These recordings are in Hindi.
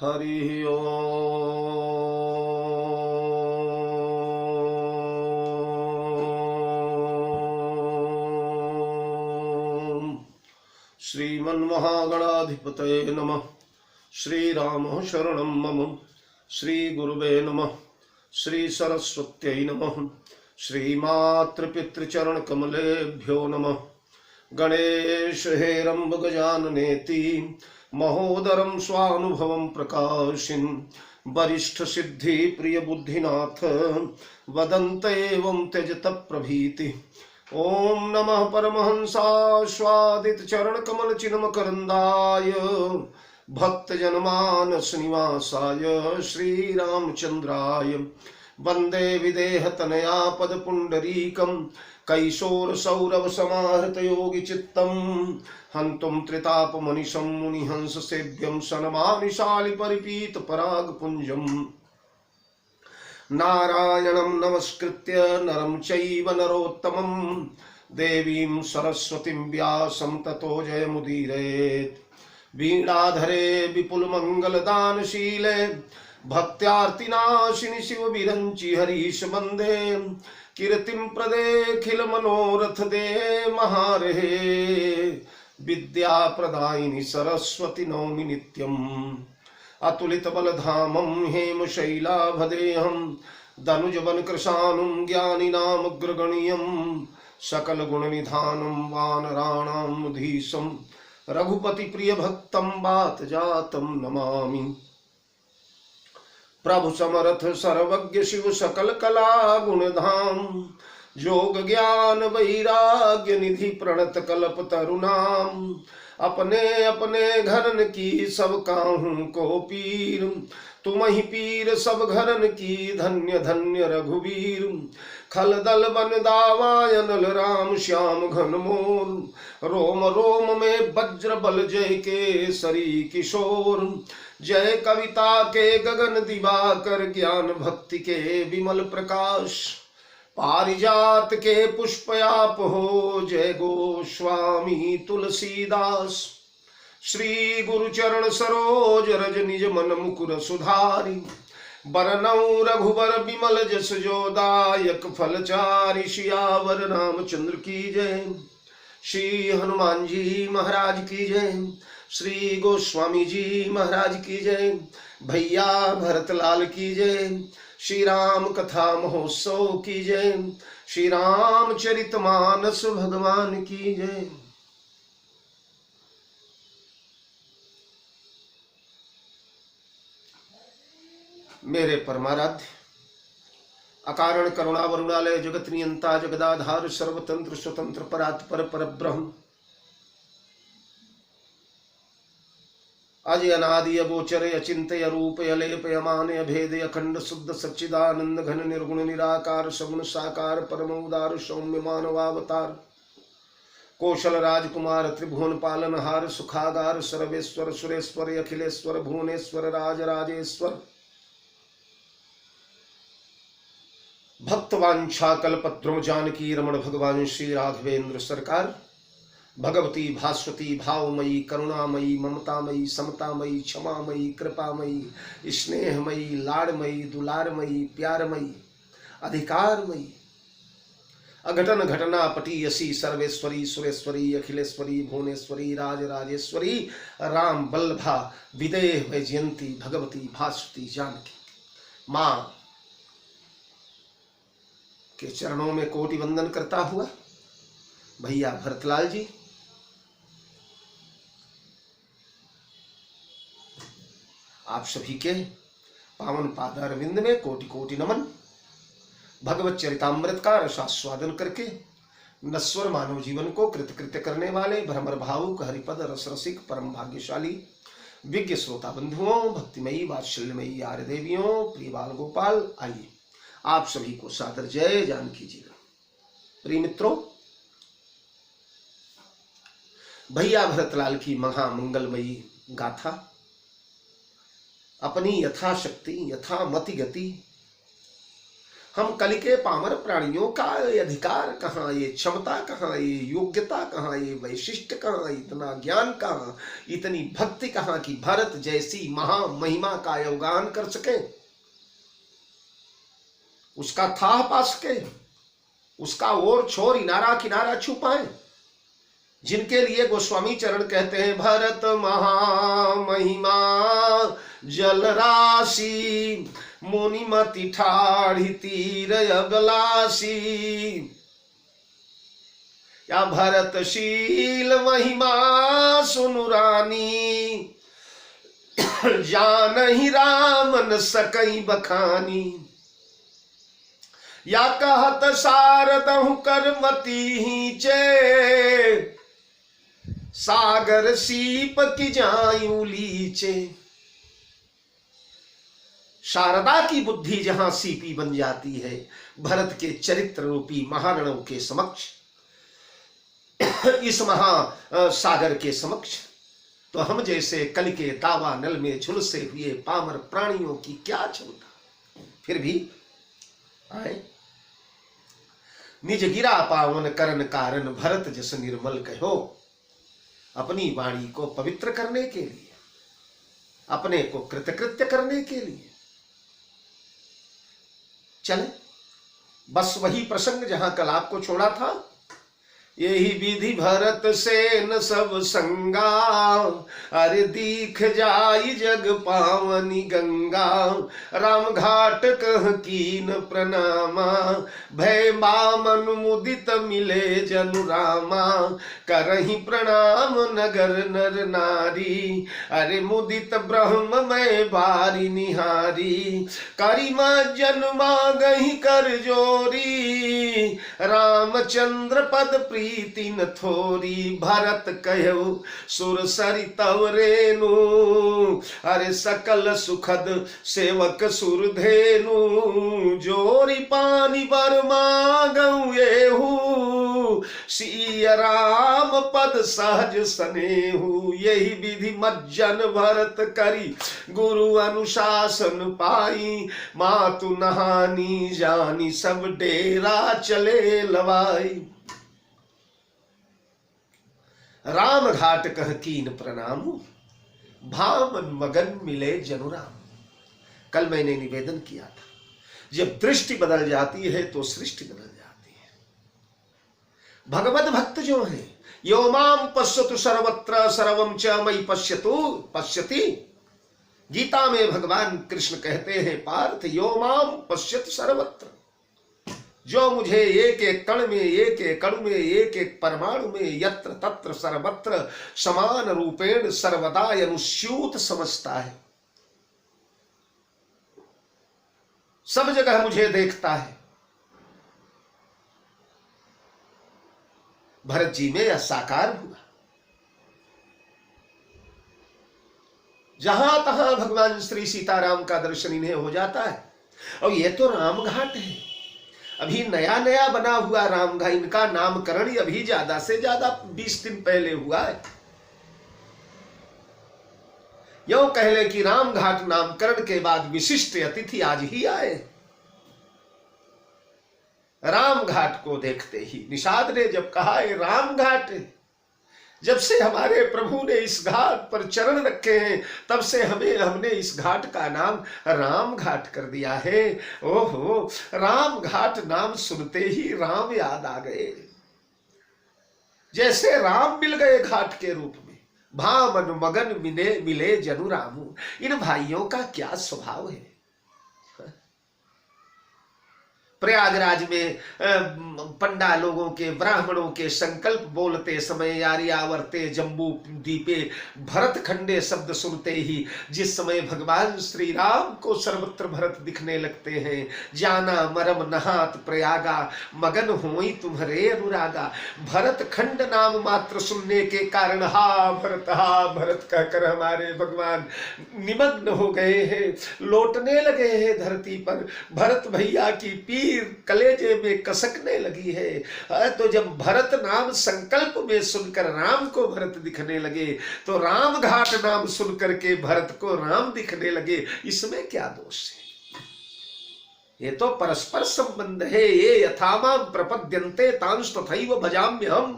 हरि ओम। श्रीमन्महागणाधिपतये नमः। श्रीराम शरणं मम। श्रीगुरुवे नमः। श्रीसरस्वत्यै नमः। श्रीमातृपितृचरणकमलेभ्यो नमः। गणेश हेरम्ब गजाननेति महोदरं स्वानुभवं प्रकाशिन् वरिष्ठ सिद्धि प्रिय बुद्धिनाथ वदन्त एवं त्यजत प्रभीति। ओम नमः परमहंसास्वादित चरण कमल चिन्मकरंदाय भक्त जनमानस निवासाय श्रीरामचंद्राय वंदे विदेह तनया पद पुंडरीकं कैशोर सौरभ समाहृत योगी चित्तम हंतुम त्रिताप मनिशं मुनिहंस सेव्यं सनमामि शालि परिपीत पराग पुंजम। नारायणं नमस्कृत्य नरं चैव नरोत्तमं देवीं सरस्वतीं व्यासं ततो जयमुदीरयेत्। वीणाधरे विपुल मंगल दानशीले भक्त्यार्तिनाशिनि शिव विरंचि हरीश वंदे कीर्तिं प्रदेखिल मनोरथ दे महारहे विद्या प्रदायिनि सरस्वती नौमि नित्यम्। अतुलित बलधामं हेमशैलाभदेहं दनुजवन कृशानुं ज्ञानिनामग्रगण्यं सकल गुणनिधानं वानराणां मुधीशं रघुपति प्रिय भक्तं वातजातं नमामि। प्रभु समर्थ सर्वज्ञ शिव सकल कला गुणधाम जोग ज्ञान वैराग्य निधि प्रणत कल्प तरुणाम अपने अपने घरन की सब काहू को पीर तुम ही पीर सब घरन की धन्य धन्य रघुवीर। खल दल बन दावायनल राम श्याम घन मोर रोम रोम में वज्र बल जय के सरी किशोर। जय कविता के गगन दिवाकर ज्ञान भक्ति के विमल प्रकाश पारिजात के पुष्प आप हो जय गोस्वामी तुलसीदास। श्री गुरु चरण सरोज रज निज मन मुकुर सुधारी बरनऊ रघुबर विमल जस जो दायक फलचारि सियावर रामचंद्र की जय। श्री हनुमान जी महाराज की जय। श्री गोस्वामी जी महाराज की जय। भैया भरतलाल की जय। श्री राम कथा महोत्सव की जय। श्री रामचरितमानस भगवान की जय। मेरे परमाराध्य अकारण करुणा वरुणालय जगत नियंता जगदाधार सर्वतंत्र स्वतंत्र परात्पर परब्रह्म अजय अनादि अगोचर अचिंत्य रूप अलेपय अमान्य अभेद अखंड शुद्ध सच्चिदानंद घन निर्गुण निराकार सगुण साकार परम उदार सौम्य मानवावतार कौशल राजकुमार त्रिभुवन पालनहार सुखागार सर्वेश्वर सुरेश्वर अखिलेश्वर भुवनेश्वर राज राजेश्वर भक्तवांछा कल्पद्रुम जानकी रमण भगवान श्री राघवेंद्र सरकार भगवती भास्वती भावमयी करुणामयी ममतामयी समतामयी क्षमामयी कृपामयी स्नेहमयी लाडमयी दुलारमयी प्यारमयी अधिकारमयी अघटन घटना पटीयसी सर्वेश्वरी सुरेश्वरी अखिलेश्वरी भुवनेश्वरी राज राजेश्वरी राम बल्लभा विदेह वैजयंती भगवती भास्वती जानकी माँ के चरणों में कोटि वंदन करता हुआ भैया भरतलाल जी आप सभी के पावन पादारविंद में कोटि कोटि नमन। भगवत चरितामृत का रसास्वादन करके नश्वर मानव जीवन को कृतकृत्य करने वाले भ्रमर भावुक हरिपद रस रसिक परम भाग्यशाली विज्ञ श्रोता बंधुओं भक्तिमयी वात्सल्यमयी आर्य देवियों प्रिय बाल गोपाल आइए आप सभी को सादर जय जानकी जी। प्रिय मित्रों भैया भरतलाल की महामंगलमयी गाथा अपनी यथाशक्ति यथामति गति हम कल के पामर प्राणियों का ये अधिकार कहाँ, ये क्षमता कहाँ, ये योग्यता कहाँ, ये वैशिष्ट कहाँ, इतना ज्ञान कहाँ, इतनी भक्ति कहाँ कि भरत जैसी महा महिमा का योगान कर सके, उसका थाह पा सके, उसका ओर छोर इनारा किनारा छू पाए, जिनके लिए गोस्वामी चरण कहते हैं भरत महामहिमा जल राशि मुनिमति ठाढ़ी तीर अबलासी। या भरतशील महिमा सुनु रानी जानहि राम न सकई बखानी। या कहत शारदहु करमती ही चे सागर सीप की जायूं लीचे। शारदा की बुद्धि जहां सीपी बन जाती है भरत के चरित्र रूपी महारणों के समक्ष, इस महा सागर के समक्ष, तो हम जैसे कल के दावा नल में झुलसे हुए पामर प्राणियों की क्या क्षमता, फिर भी आए। निज गिरा पावन करन कारण भरत जस निर्मल कहो। अपनी वाणी को पवित्र करने के लिए, अपने को कृतकृत्य करने के लिए चले। बस वही प्रसंग जहां कल आपको छोड़ा था। यही विधि भरत सेन सब संगा, अरे दीख जाई जग पावनी गंगा। राम घाट कह कीन प्रणामा, भय बामन मुदित मिले जनु रामा। करहि प्रणाम नगर नर नारी, अरे मुदित ब्रह्म मैं बारी निहारी। करिम जन्मा गही कर जोरी, रामचंद्र पद प्रीति न थोरी। भरत कहो सुर सरि तव रेनु, अरे सकल सुखद सेवक सुर धेनु। जोरी पानी बर मांगऊ एहू, सिय राम पद सहज सनेहू। यही विधि मज्जन भरत करी, गुरु अनुशासन पाई। मातु नहानी जानी सब डेरा चले लवाई। राम घाट कह कीन प्रणाम, भामन मगन मिले जनुराम। कल मैंने निवेदन किया था, जब दृष्टि बदल जाती है तो सृष्टि बदल जाती है। भगवत भक्त जो है, यो माम पश्यतु सर्वत्र सर्वम च मयि पश्यतु पश्यति। गीता में भगवान कृष्ण कहते हैं पार्थ, यो माम पश्यतु सर्वत्र, जो मुझे एक एक कण में, एक एक अणु में, एक एक परमाणु में, यत्र तत्र सर्वत्र समान रूपेण सर्वदा अनुस्यूत समझता है, सब जगह मुझे देखता है। भरत जी में यह साकार हुआ। जहां तहां भगवान श्री सीताराम का दर्शन इन्हें हो जाता है। और ये तो रामघाट है, अभी नया नया बना हुआ रामघाट। इनका नामकरण अभी ज्यादा से ज्यादा 20 दिन पहले हुआ है। यो कह ले कि रामघाट नामकरण के बाद विशिष्ट अतिथि आज ही आए। रामघाट को देखते ही निषाद ने जब कहा है रामघाट, जब से हमारे प्रभु ने इस घाट पर चरण रखे हैं तब से हमने इस घाट का नाम राम घाट कर दिया है। ओहो, राम घाट नाम सुनते ही राम याद आ गए, जैसे राम मिल गए घाट के रूप में। भामन मगन मिले जनु रामू। इन भाइयों का क्या स्वभाव है। प्रयागराज में पंडा लोगों के, ब्राह्मणों के संकल्प बोलते समय आर्यावर्ते जम्बू द्वीपे भरत खंडे शब्द सुनते ही जिस समय भगवान श्री राम को सर्वत्र भरत दिखने लगते हैं, जाना मरम नहात प्रयागा, मगन होई तुम्हारे अनुरागा। भरत खंड नाम मात्र सुनने के कारण हा भरत कहकर हमारे भगवान निमग्न हो गए हैं, लौटने लगे हैं धरती पर। भरत भैया की पीर कलेजे में कसकने लगी है। तो जब भरत नाम संकल्प में सुनकर राम को भरत दिखने लगे, तो राम घाट नाम सुनकर के भरत को राम दिखने लगे। इसमें क्या दोष है। ये तो परस्पर संबंध है। ये यथामा प्रपद्यन्ते तांश तथैव भजाम्यहम्।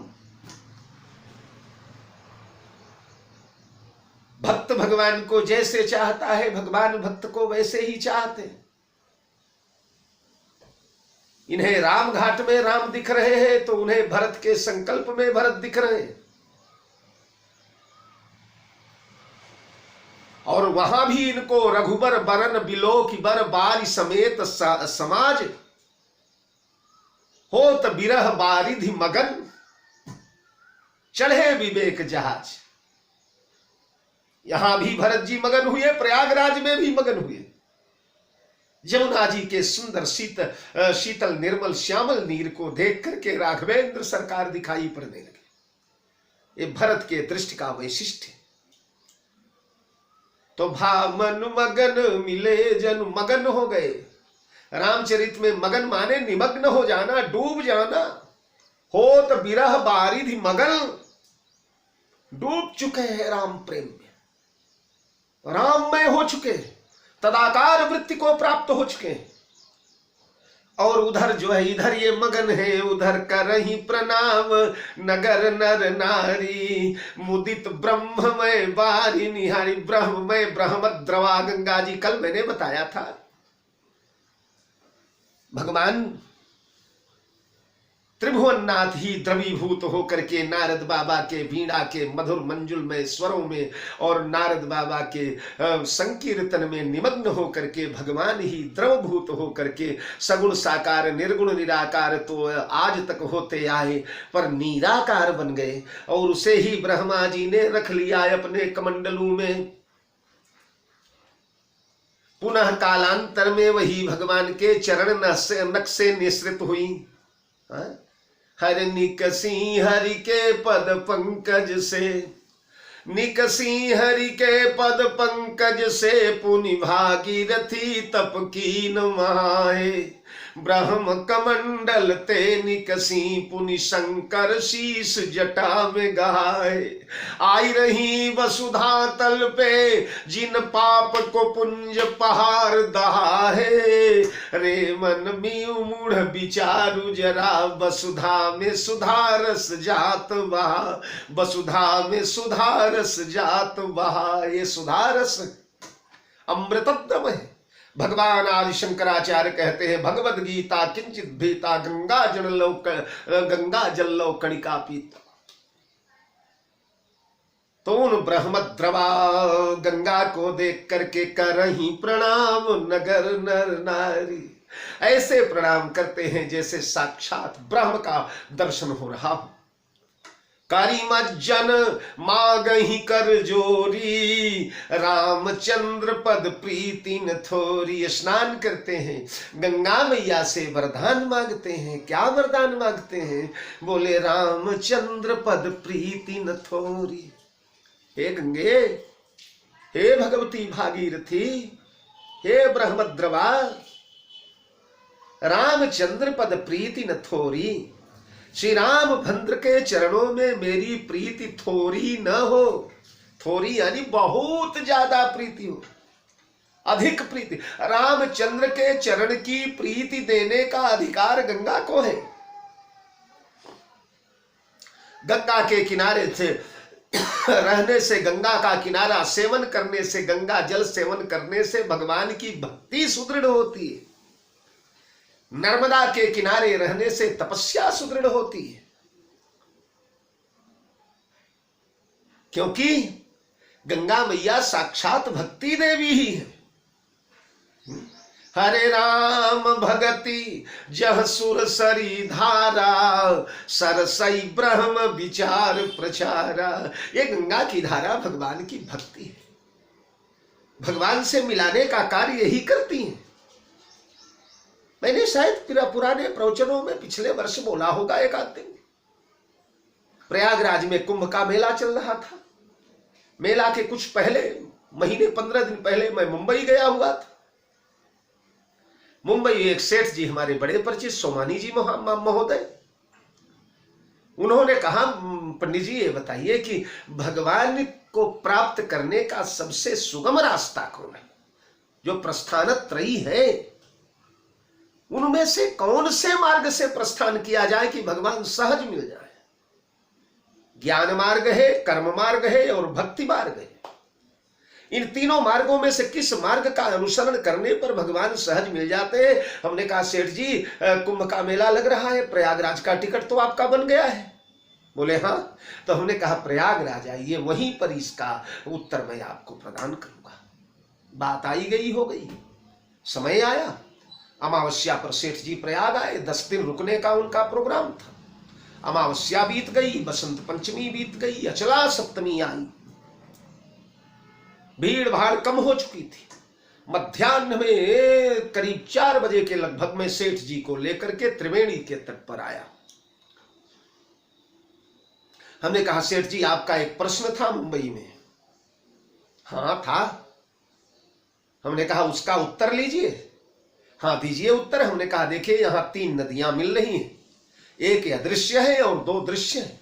भक्त भगवान को जैसे चाहता है, भगवान भक्त को वैसे ही चाहते हैं। इन्हें राम घाट में राम दिख रहे हैं तो उन्हें भरत के संकल्प में भरत दिख रहे हैं, और वहां भी इनको रघुबर बरन बिलोक बर बारी समेत समाज होत बिरह बारिधि मगन चढ़े विवेक जहाज। यहां भी भरत जी मगन हुए, प्रयागराज में भी मगन हुए। यमुना जी के सुंदर शीतल निर्मल श्यामल नीर को देख करके राघवेंद्र सरकार दिखाई पड़ने लगे। ये भरत के दृष्टि का वैशिष्ट है। तो भामन मगन मिले जन मगन हो गए। रामचरित में मगन माने निमग्न हो जाना, डूब जाना। होत बिरह बारिधि मगन, डूब चुके हैं राम प्रेम में, राममय हो चुके, तदाकार वृत्ति को प्राप्त हो चुके। और उधर जो है, इधर ये मगन है, उधर करहि प्रणाम नगर नर नारी मुदित ब्रह्ममय बारी निहारी। ब्रह्ममय ब्रह्मद्रवा गंगा जी, कल मैंने बताया था भगवान त्रिभुवननाथ ही द्रवीभूत होकर के नारद बाबा के वीणा के मधुर मंजुल में स्वरों में और नारद बाबा के संकीर्तन में निमग्न होकर के भगवान ही द्रवभूत होकर के सगुण साकार निर्गुण निराकार तो आज तक होते आए, पर निराकार बन गए। और उसे ही ब्रह्मा जी ने रख लिया अपने कमंडलू में। पुनः कालांतर में वही भगवान के चरण नक्शे निसृत हुई। हर निकसी हरि के पद पंकज से, निकसी हरि के पद पंकज से पुनि भागीरथी तप कीन माहे। ब्रह्म कमंडल ते निकसी पुनि शंकर शीस जटा में गाए। आई रही वसुधा तल पे जिन पाप को पुंज पहाड़ दहाए। रे मन मी मूढ़ विचारु जरा वसुधा में सुधारस जात बहा, वसुधा में सुधारस जात बहा। ये सुधारस अमृतत्व है। भगवान आदि शंकराचार्य कहते हैं भगवद गीता किंचित भीता गंगा जल लो कणिका पीता। तो उन ब्रह्मद्रवा गंगा को देख करके करही प्रणाम नगर नर नारी। ऐसे प्रणाम करते हैं जैसे साक्षात ब्रह्म का दर्शन हो रहा हो। कारी मज्जन मागही कर जोरी रामचंद्र पद प्रीति न थोरी। स्नान करते हैं, गंगा मैया से वरदान मांगते हैं। क्या वरदान मांगते हैं? बोले रामचंद्र पद प्रीति न थोरी। हे गंगे, हे भगवती भागीरथी, हे ब्रह्मद्रवा, रामचंद्र पद प्रीति न थोरी। श्री राम भद्र के चरणों में मेरी प्रीति थोड़ी न हो। थोड़ी यानी बहुत ज्यादा प्रीति हो, अधिक प्रीति। रामचंद्र के चरण की प्रीति देने का अधिकार गंगा को है। गंगा के किनारे से रहने से, गंगा का किनारा सेवन करने से, गंगा जल सेवन करने से भगवान की भक्ति सुदृढ़ होती है। नर्मदा के किनारे रहने से तपस्या सुदृढ़ होती है, क्योंकि गंगा मैया साक्षात भक्ति देवी ही है। हरे राम भगति जह सुर सरी धारा सरसई ब्रह्म विचार प्रचारा। ये गंगा की धारा भगवान की भक्ति है, भगवान से मिलाने का कार्य यही करती है। मैंने शायद पुराने प्रवचनों में पिछले वर्ष बोला होगा, एक आध दिन प्रयागराज में कुंभ का मेला चल रहा था। मेला के कुछ पहले महीने 15 दिन पहले मैं मुंबई गया हुआ था। मुंबई एक सेठ जी हमारे बड़े परिचित सोमानी जी महोदय, उन्होंने कहा पंडित जी ये बताइए कि भगवान को प्राप्त करने का सबसे सुगम रास्ता कौन है? जो प्रस्थान त्रयी है, उनमें से कौन से मार्ग से प्रस्थान किया जाए कि भगवान सहज मिल जाए। ज्ञान मार्ग है, कर्म मार्ग है और भक्ति मार्ग है। इन तीनों मार्गों में से किस मार्ग का अनुसरण करने पर भगवान सहज मिल जाते हैं। हमने कहा सेठ जी कुंभ का मेला लग रहा है, प्रयागराज का टिकट तो आपका बन गया है। बोले हाँ। तो हमने कहा प्रयागराज आइए, वहीं पर इसका उत्तर मैं आपको प्रदान करूंगा। बात आई गई हो गई, समय आया, अमावस्या पर सेठ जी प्रयाग आए। 10 दिन रुकने का उनका प्रोग्राम था। अमावस्या बीत गई, बसंत पंचमी बीत गई, अचला सप्तमी आई। भीड़ भाड़ कम हो चुकी थी। मध्याह्न में करीब 4 बजे के लगभग में सेठ जी को लेकर के त्रिवेणी के तट पर आया। हमने कहा सेठ जी आपका एक प्रश्न था मुंबई में। हाँ था। हमने कहा उसका उत्तर लीजिए। हाँ दीजिए उत्तर। हमने कहा देखिए यहां 3 नदियां मिल रही हैं, एक अदृश्य है और 2 दृश्य है।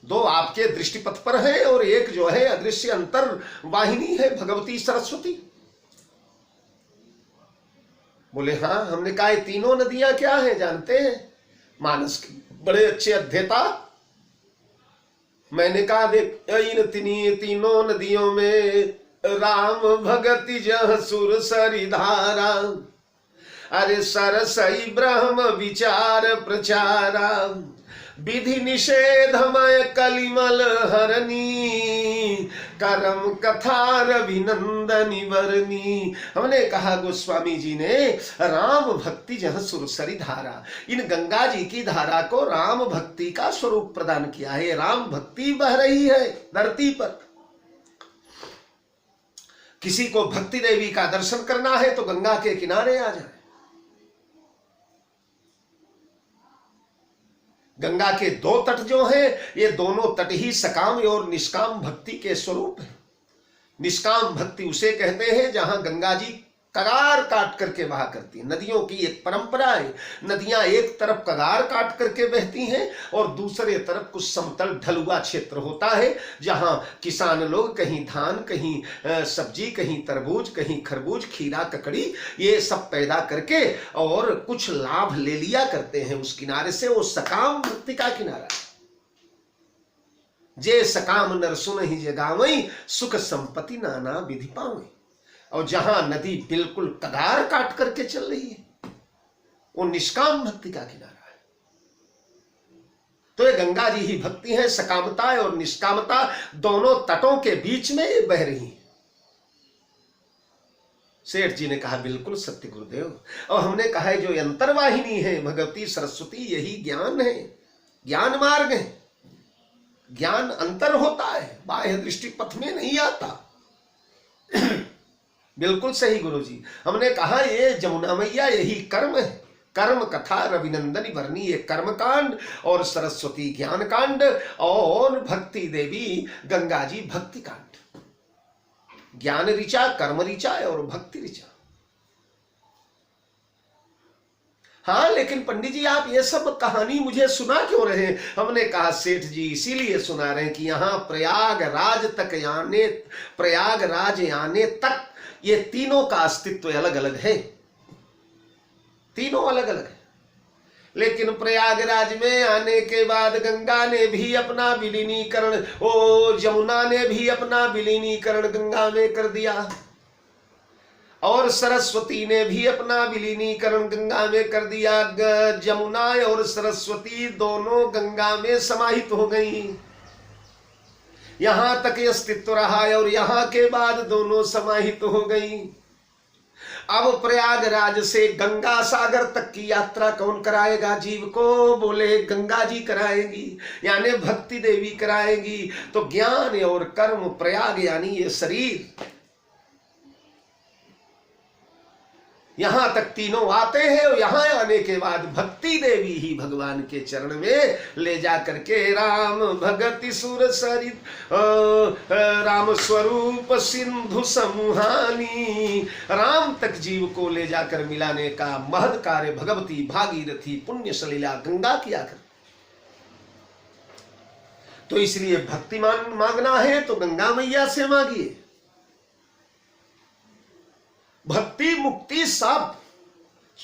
2 आपके दृष्टिपथ पर है और एक जो है अदृश्य अंतर वाहिनी है, भगवती सरस्वती। बोले हाँ। हमने कहा ये तीनों नदियां क्या है जानते हैं? मानस की बड़े अच्छे अध्येता। मैंने कहा देख इन तीनों नदियों में राम भगति जह सुर सरी धारा, अरे सरसई ब्रह्म विचार प्रचारा, विधि निषेधमय कलिमल हरनी, करम कथा रविनंदनी वरनी। हमने कहा गोस्वामी जी ने राम भक्ति जह सुरसरी धारा, इन गंगा जी की धारा को राम भक्ति का स्वरूप प्रदान किया है। राम भक्ति बह रही है धरती पर। किसी को भक्ति देवी का दर्शन करना है तो गंगा के किनारे आ जाए। गंगा के 2 तट जो हैं, ये दोनों तट ही सकाम और निष्काम भक्ति के स्वरूप है। निष्काम भक्ति उसे कहते हैं जहां गंगा जी कगार काट करके बहा करती है। नदियों की एक परंपरा है, नदियां एक तरफ कगार काट करके बहती हैं और दूसरे तरफ कुछ समतल ढलुआ क्षेत्र होता है जहां किसान लोग कहीं धान, कहीं सब्जी, कहीं तरबूज, कहीं खरबूज, खीरा, ककड़ी ये सब पैदा करके और कुछ लाभ ले लिया करते हैं उस किनारे से। वो सकाम भक्ति का किनारा है। जे सकाम नर सुनहि जे गावई, सुख संपत्ति नाना विधि पावई। और जहां नदी बिल्कुल कगार काट करके चल रही है वो निष्काम भक्ति का किनारा है। तो ये गंगा जी ही भक्ति है। सकामता और निष्कामता दोनों तटों के बीच में ये बह रही है। सेठ जी ने कहा बिल्कुल सत्य गुरुदेव। और हमने कहा है जो अंतर्वाहिनी है भगवती सरस्वती, यही ज्ञान है, ज्ञान मार्ग है। ज्ञान अंतर होता है, बाह्य दृष्टि पथ में नहीं आता। बिल्कुल सही गुरुजी। हमने कहा ये जमुना मैया यही कर्म है। कर्म कथा रविनंदनी वरनी, ये कर्म कांड और सरस्वती ज्ञान कांड और भक्ति देवी गंगा जी भक्ति कांड। ज्ञान ऋचा, कर्म ऋचा और भक्ति ऋचा। हाँ लेकिन पंडित जी आप ये सब कहानी मुझे सुना क्यों रहे? हमने कहा सेठ जी इसीलिए सुना रहे कि यहाँ प्रयागराज आने तक ये तीनों का अस्तित्व अलग अलग है। तीनों अलग अलग है। लेकिन प्रयागराज में आने के बाद गंगा ने भी अपना विलीनीकरण, जमुना ने भी अपना विलीनीकरण गंगा में कर दिया और सरस्वती ने भी अपना विलीनीकरण गंगा में कर दिया। जमुना और सरस्वती दोनों गंगा में समाहित हो गई। यहां तक अस्तित्व रहा और यहां के बाद दोनों समाहित हो गई। अब प्रयागराज से गंगा सागर तक की यात्रा कौन कराएगा जीव को? बोले गंगा जी कराएगी, यानी भक्ति देवी कराएगी। तो ज्ञान और कर्म प्रयाग यानी ये शरीर, यहां तक तीनों आते हैं और यहां आने के बाद भक्ति देवी ही भगवान के चरण में ले जा करके राम भगति सुर सरित राम स्वरूप सिंधु समूहानी, राम तक जीव को ले जाकर मिलाने का महद कार्य भगवती भागीरथी पुण्य सलीला गंगा किया कर। तो इसलिए भक्ति मांगना है तो गंगा मैया से मांगिए। भक्ति मुक्ति सब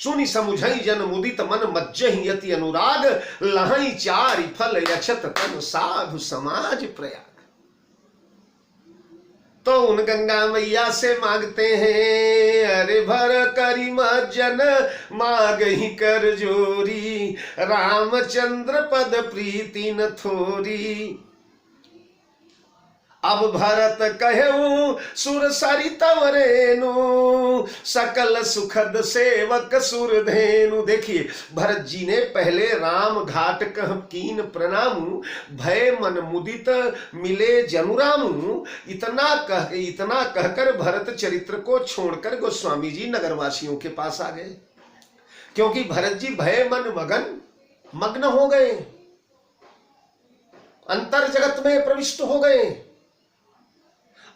सुनि समुझई जन मुदित मन मज्जहि यति अनुराग, लहई चारि फल यक्षत तन साधु समाज प्रयाग। तो उन गंगा मैया से मांगते हैं, अरे भर करी मज्जन मांगहि कर जोरी, रामचंद्र पद प्रीति न थोरी। अब भरत कहूं सुर सरित वरेनु, सकल सुखद सेवक सुरधेनु। देखिए भरत जी ने पहले राम घाट कह कीन प्रणामु, भय मन मुदित मिले जनुरामु। इतना कहकर भरत चरित्र को छोड़कर गोस्वामी जी नगरवासियों के पास आ गए, क्योंकि भरत जी भय मन मग्न हो गए, अंतर जगत में प्रविष्ट हो गए।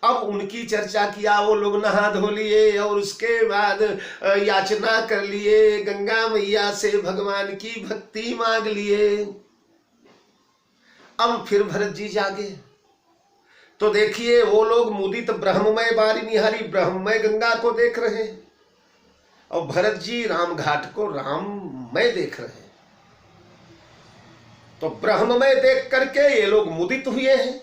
अब उनकी चर्चा किया, वो लोग नहा धो लिए और उसके बाद याचना कर लिए, गंगा मैया से भगवान की भक्ति मांग लिए। अब फिर भरत जी जागे तो देखिए वो लोग मुदित ब्रह्ममय बारी निहारी ब्रह्ममय गंगा को देख रहे, और भरत जी राम घाट को राममय देख रहे। तो ब्रह्ममय देख करके ये लोग मुदित हुए हैं,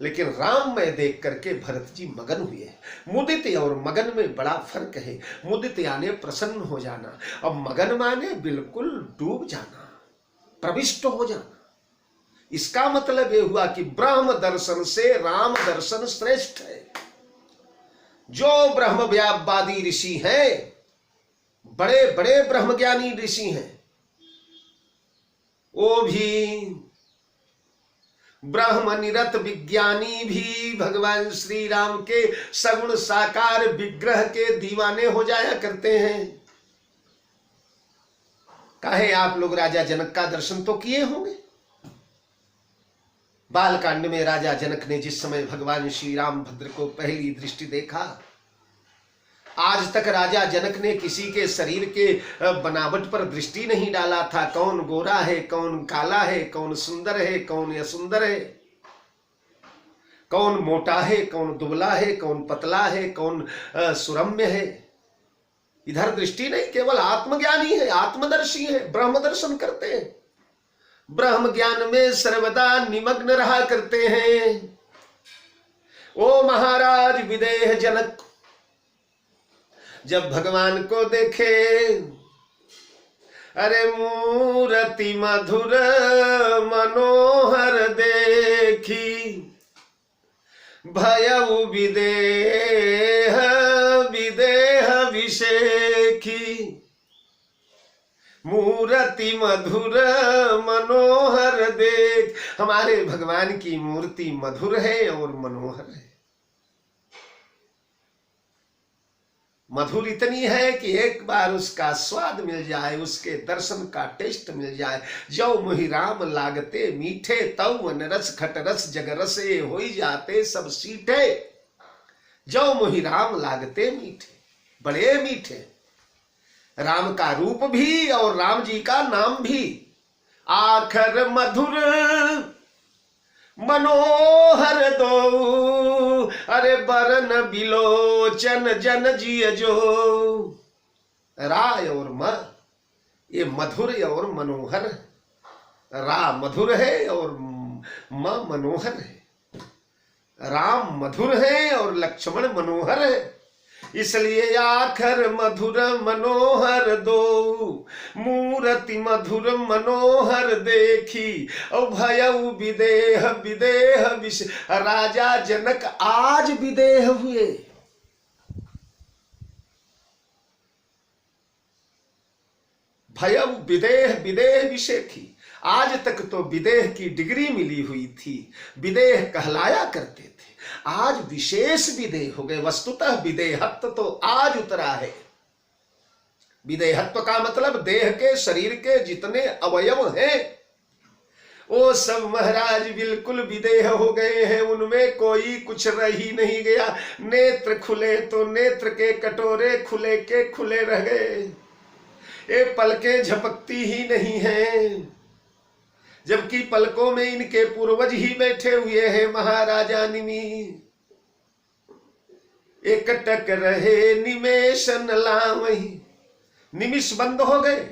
लेकिन राम में देख करके भरत जी मगन हुए। मुदित और मगन में बड़ा फर्क है। मुदित यानी प्रसन्न हो जाना, अब मगन माने बिल्कुल डूब जाना, प्रविष्ट हो जाना। इसका मतलब यह हुआ कि ब्रह्म दर्शन से राम दर्शन श्रेष्ठ है। जो ब्रह्म व्यापवादी ऋषि हैं, बड़े बड़े ब्रह्मज्ञानी ऋषि हैं, वो भी ब्रह्म निरत विज्ञानी भी भगवान श्री राम के सगुण साकार विग्रह के दीवाने हो जाया करते हैं। काहे आप लोग राजा जनक का दर्शन तो किए होंगे। बालकांड में राजा जनक ने जिस समय भगवान श्री रामभद्र को पहली दृष्टि देखा, आज तक राजा जनक ने किसी के शरीर के बनावट पर दृष्टि नहीं डाला था। कौन गोरा है, कौन काला है, कौन सुंदर है, कौन असुंदर है, कौन मोटा है, कौन दुबला है, कौन पतला है, कौन सुरम्य है, इधर दृष्टि नहीं। केवल आत्मज्ञानी है, आत्मदर्शी है, ब्रह्म दर्शन करते हैं, ब्रह्म ज्ञान में सर्वदा निमग्न रहा करते हैं। ओ महाराज विदेह जनक जब भगवान को देखे, अरे मूर्ति मधुर मनोहर देखी, भयउ विदेह विदेह विषेखी। मूर्ति मधुर मनोहर देख, हमारे भगवान की मूर्ति मधुर है और मनोहर है। मधुर इतनी है कि एक बार उसका स्वाद मिल जाए, उसके दर्शन का टेस्ट मिल जाए। जो मोहि राम लागते मीठे, तव नरस खटरस जगरसे होई जाते सब सीठे। जो मोहि राम लागते मीठे, बड़े मीठे। राम का रूप भी और राम जी का नाम भी। आखर मधुर मनोहर दो, अरे बरन बिलोचन जन जिय जो। राय और म, ये मधुर और मनोहर। रा मधुर है और म मनोहर है। राम मधुर है और लक्ष्मण मनोहर है। इसलिए आखर मधुर मनोहर दो, मूर्ति मधुर मनोहर देखी, और भयउ विदेह विदेह विष। राजा जनक आज विदेह हुए। भयउ विदेह विदेह विषेखी। आज तक तो विदेह की डिग्री मिली हुई थी, विदेह कहलाया करते थे, आज विशेष विदेह हो गए। वस्तुतः विदेहत्व तो आज उतरा है। विदेहत्व का मतलब देह के शरीर के जितने अवयव हैं वो सब महाराज बिल्कुल विदेह हो गए हैं, उनमें कोई कुछ रह ही नहीं गया। नेत्र खुले तो नेत्र के कटोरे खुले के खुले रह गए, ये पलकें झपकती ही नहीं हैं, जबकि पलकों में इनके पूर्वज ही बैठे हुए हैं। महाराजा निमि एक टक रहे निमेष न लावही, निमिष बंद हो गए।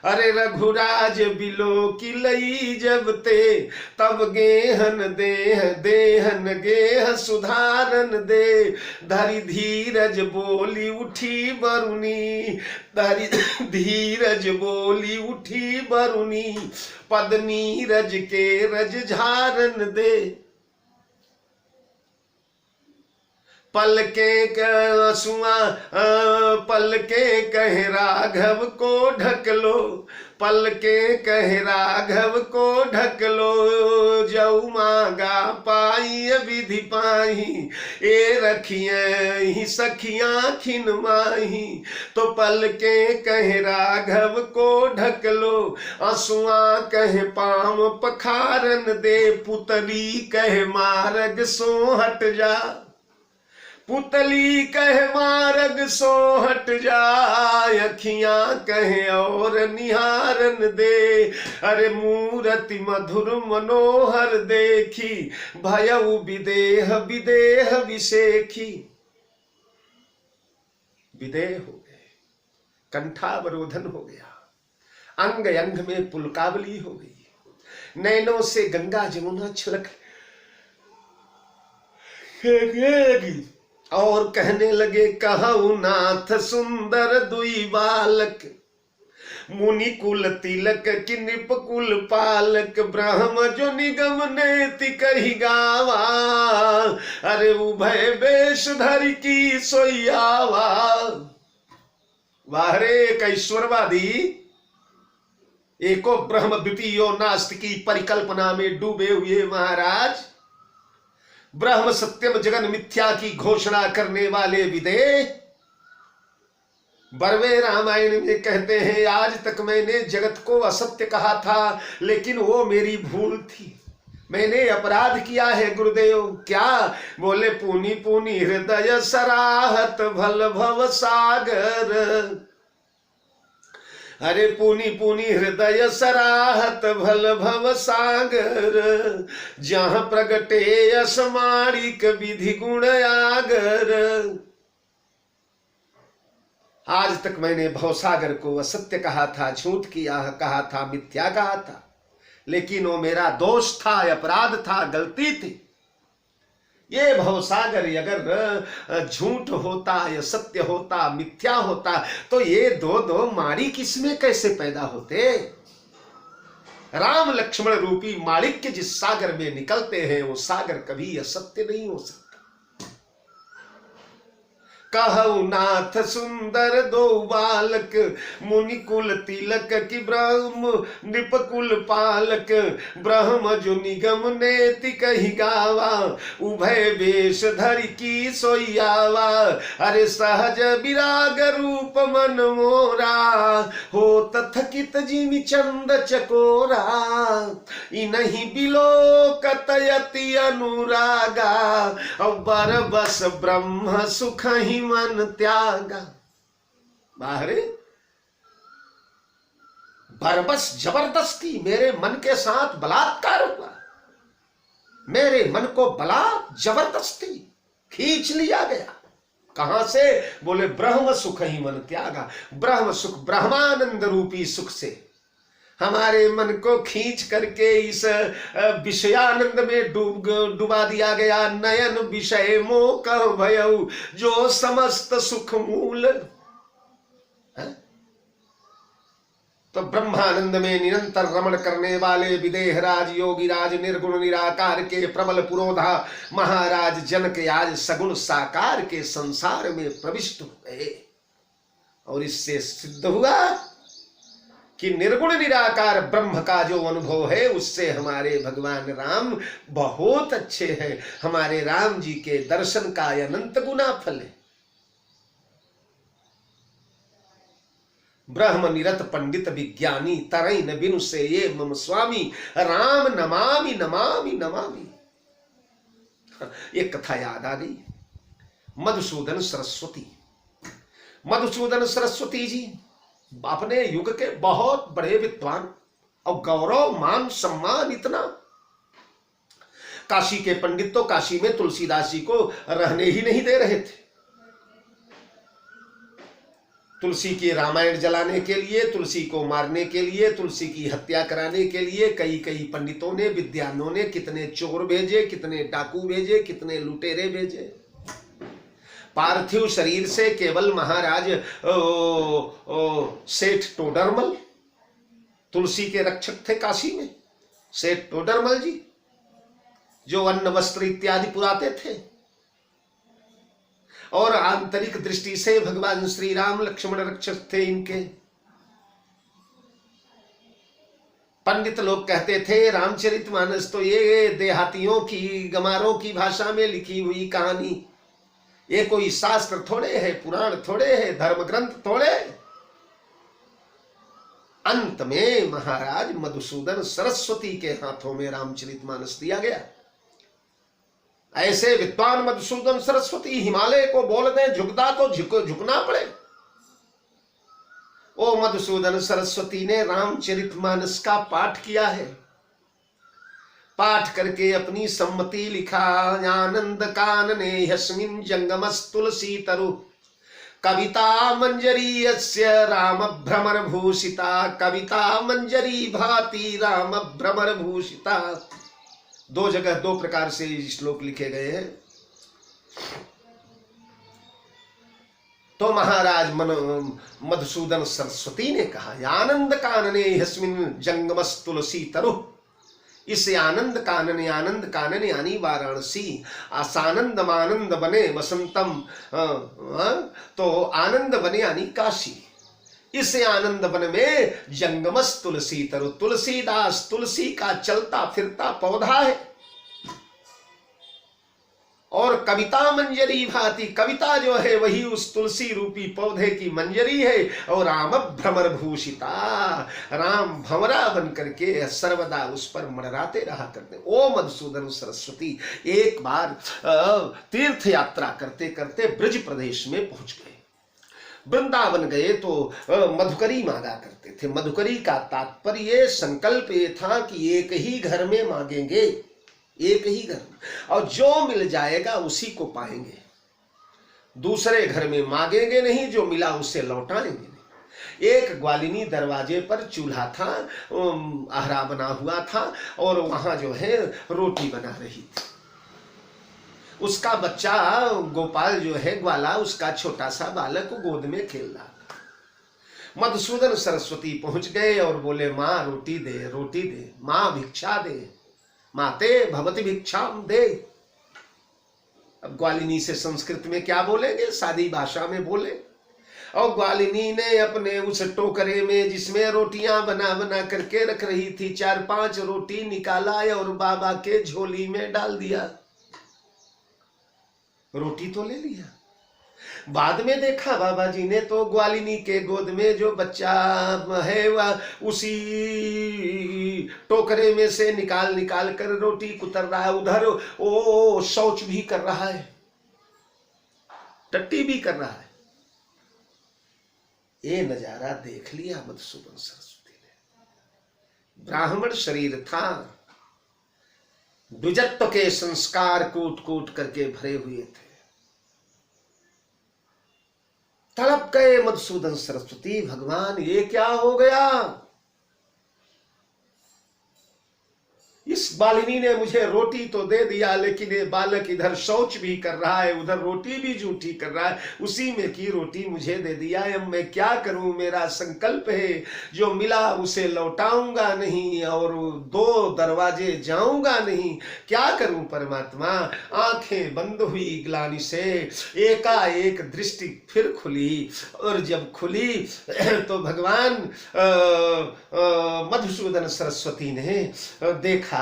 अरे रघुराज बिलो की लई जब ते, तब गेहन देह देहन गेह सुधारन दे। धरि धीरज बोली उठी बरुनी, धरि धीरज बोली उठी बरुनी, पद नीरज के रज झारन दे। पल के आंसुआ पल के कह राघव को ढक लो, पल के कह राघव को ढक लो। जऊ मांगा पाई विधि पाही, ए रखिए सखियां खिन माही। तो पल के कह राघव को ढक लो, आंसुआ कह पाम पखारन दे। पुतली कह मार्ग सो हट जा, पुतली कह मार्ग सो हट जाए। अखियां कहे और निहारन दे। अरे मूरति मधुर मनोहर देखी, भयउ विदेह विदेह विशेखी। विदेह हो गए, कंठावरोधन हो गया, अंग अंग में पुलकावली हो गई। नैनों से गंगा जमुना छलक और कहने लगे, कहु नाथ सुंदर दुई बालक, मुनि कुल तिलक कि नृप कुल पालक। ब्रह्म जो निगम नेति कही गावा, अरे उभय वेश धरि की सोयावा। वाहरे एक ईश्वरवादी, एको ब्रह्म द्वितीयो नास्ति की परिकल्पना में डूबे हुए महाराज, ब्रह्म सत्यम जगन मिथ्या की घोषणा करने वाले विदेह बरवे रामायण में कहते हैं, आज तक मैंने जगत को असत्य कहा था, लेकिन वो मेरी भूल थी, मैंने अपराध किया है गुरुदेव। क्या? बोले, पूनी पूनी हृदय सराहत भल भव सागर। अरे पूनी पूनी हृदय सराहत भल भव सागर, जहां प्रगटे असमारिक विधि गुण आगर। आज तक मैंने भवसागर को असत्य कहा था, झूठ किया कहा था, मिथ्या कहा था, लेकिन वो मेरा दोष था, अपराध था, गलती थी। ये भवसागर अगर झूठ होता या सत्य होता, मिथ्या होता, तो ये दो दो माड़ी किस्में कैसे पैदा होते? राम लक्ष्मण रूपी माणिक्य जिस सागर में निकलते हैं, वो सागर कभी असत्य नहीं हो सकता। कहु नाथ सुंदर दो बालक, मुनि कुल तिलक कि ब्रह्म नृप कुल पालक। ब्रह्म जो निगम नेति कही गावा, उभय वेश धरि की सोयावा। अरे सहज विराग रूप मन मोरा, हो तथकित जिमि चंद चकोरा। इनहि बिलोकत यति अनुरागा, बर बस ब्रह्म सुख ही मन त्यागा। बाहरे बरबस जबरदस्ती मेरे मन के साथ बलात्कार हुआ, मेरे मन को बला जबरदस्ती खींच लिया गया। कहां से? बोले, ब्रह्म सुख ही मन त्यागा। ब्रह्म सुख, ब्रह्मानंद रूपी सुख से हमारे मन को खींच करके इस विषयानंद में डुबा दिया गया। नयन विषय मोह भयउ, जो समस्त सुख मूल। तो ब्रह्मानंद में निरंतर रमण करने वाले विदेहराज योगीराज निर्गुण निराकार के प्रबल पुरोधा महाराज जनक आज सगुण साकार के संसार में प्रविष्ट हुए। और इससे सिद्ध हुआ कि निर्गुण निराकार ब्रह्म का जो अनुभव है, उससे हमारे भगवान राम बहुत अच्छे हैं। हमारे राम जी के दर्शन का अनंत गुना फल है। ब्रह्म निरत पंडित विज्ञानी, तरई न बिनु से ये मम स्वामी। राम नमामि नमामि नमामि। एक कथा याद आ गई। मधुसूदन सरस्वती, मधुसूदन सरस्वती जी अपने युग के बहुत बड़े विद्वान और गौरव मान सम्मान इतना। काशी के पंडित तो काशी में तुलसीदास जी को रहने ही नहीं दे रहे थे। तुलसी के रामायण जलाने के लिए, तुलसी को मारने के लिए, तुलसी की हत्या कराने के लिए कई कई पंडितों ने, विद्वानों ने कितने चोर भेजे, कितने डाकू भेजे, कितने लुटेरे भेजे। पार्थिव शरीर से केवल महाराज सेठ टोडरमल तुलसी के रक्षक थे काशी में, सेठ टोडरमल जी, जो अन्न वस्त्र इत्यादि पुराते थे और आंतरिक दृष्टि से भगवान श्री राम लक्ष्मण रक्षक थे इनके। पंडित लोग कहते थे रामचरितमानस तो ये देहातियों की, गमारों की भाषा में लिखी हुई कहानी, ये कोई शास्त्र थोड़े है, पुराण थोड़े है, धर्म ग्रंथ थोड़े। अंत में महाराज मधुसूदन सरस्वती के हाथों में रामचरितमानस दिया गया। ऐसे विद्वान मधुसूदन सरस्वती हिमालय को बोल दें झुकदा तो झुकना पड़े। ओ मधुसूदन सरस्वती ने रामचरितमानस का पाठ किया है। पाठ करके अपनी सम्मति लिखा। आनंद कानने यस्मिन् जंगमस् तुलसी तरु कविता मंजरी यस्य राम भ्रमर भूषिता। कविता मंजरी भाति राम भ्रमर भूषिता। दो जगह दो प्रकार से श्लोक लिखे गए हैं। तो महाराज मधुसूदन सरस्वती ने कहा आनंद कानने यस्मिन् जंगमस् तुलसी तरु। इस आनंद कानन यानी वाराणसी, आसानंद मानंद बने वसंतम, तो आनंद बने यानी काशी। इस आनंद वन में जंगमस तुलसी तरु, तुलसीदास तुलसी का चलता फिरता पौधा है। और कविता मंजरी भांति, कविता जो है वही उस तुलसी रूपी पौधे की मंजरी है। और राम भ्रमर भूषिता, राम भंवरा बन करके सर्वदा उस पर मंडराते रहा करते। ओ मधुसूदन सरस्वती एक बार तीर्थ यात्रा करते करते ब्रज प्रदेश में पहुंच गए। वृंदावन गए तो मधुकरी मांगा करते थे। मधुकरी का तात्पर्य संकल्प ये था कि एक ही घर में मांगेंगे, एक ही घर में, और जो मिल जाएगा उसी को पाएंगे। दूसरे घर में मांगेंगे नहीं, जो मिला उसे लौटाएंगे नहीं। एक ग्वालिनी दरवाजे पर चूल्हा था, आहरा बना हुआ था और वहां जो है रोटी बना रही थी। उसका बच्चा गोपाल जो है ग्वाला, उसका छोटा सा बालक गोद में खेल रहा था। मधुसूदन सरस्वती पहुंच गए और बोले माँ रोटी दे, रोटी दे, माँ भिक्षा दे, माते भवति भिक्षाम दे। अब ग्वालिनी से संस्कृत में क्या बोलेंगे, सादी भाषा में बोले। और ग्वालिनी ने अपने उस टोकरे में जिसमें रोटियां बना बना करके रख रही थी, 4-5 रोटी निकाला और बाबा के झोली में डाल दिया। रोटी तो ले लिया। बाद में देखा बाबा जी ने तो ग्वालिनी के गोद में जो बच्चा है वह उसी टोकरे में से निकाल निकाल कर रोटी कुतर रहा है। उधर ओ शौच भी कर रहा है, टट्टी भी कर रहा है। ये नजारा देख लिया मधुसूदन सरस्वती ने। ब्राह्मण शरीर था, द्विजत्व के संस्कार कूट कूट करके भरे हुए थे। तड़प गए मधुसूदन सरस्वती, भगवान ये क्या हो गया। इस बालिनी ने मुझे रोटी तो दे दिया, लेकिन ये बालक इधर शौच भी कर रहा है, उधर रोटी भी जूठी कर रहा है, उसी में की रोटी मुझे दे दिया। अब मैं क्या करूं, मेरा संकल्प है जो मिला उसे लौटाऊंगा नहीं और 2 दरवाजे जाऊंगा नहीं। क्या करूं परमात्मा। आंखें बंद हुई ग्लानि से, एकाएक दृष्टि फिर खुली, और जब खुली तो भगवान मधुसूदन सरस्वती ने देखा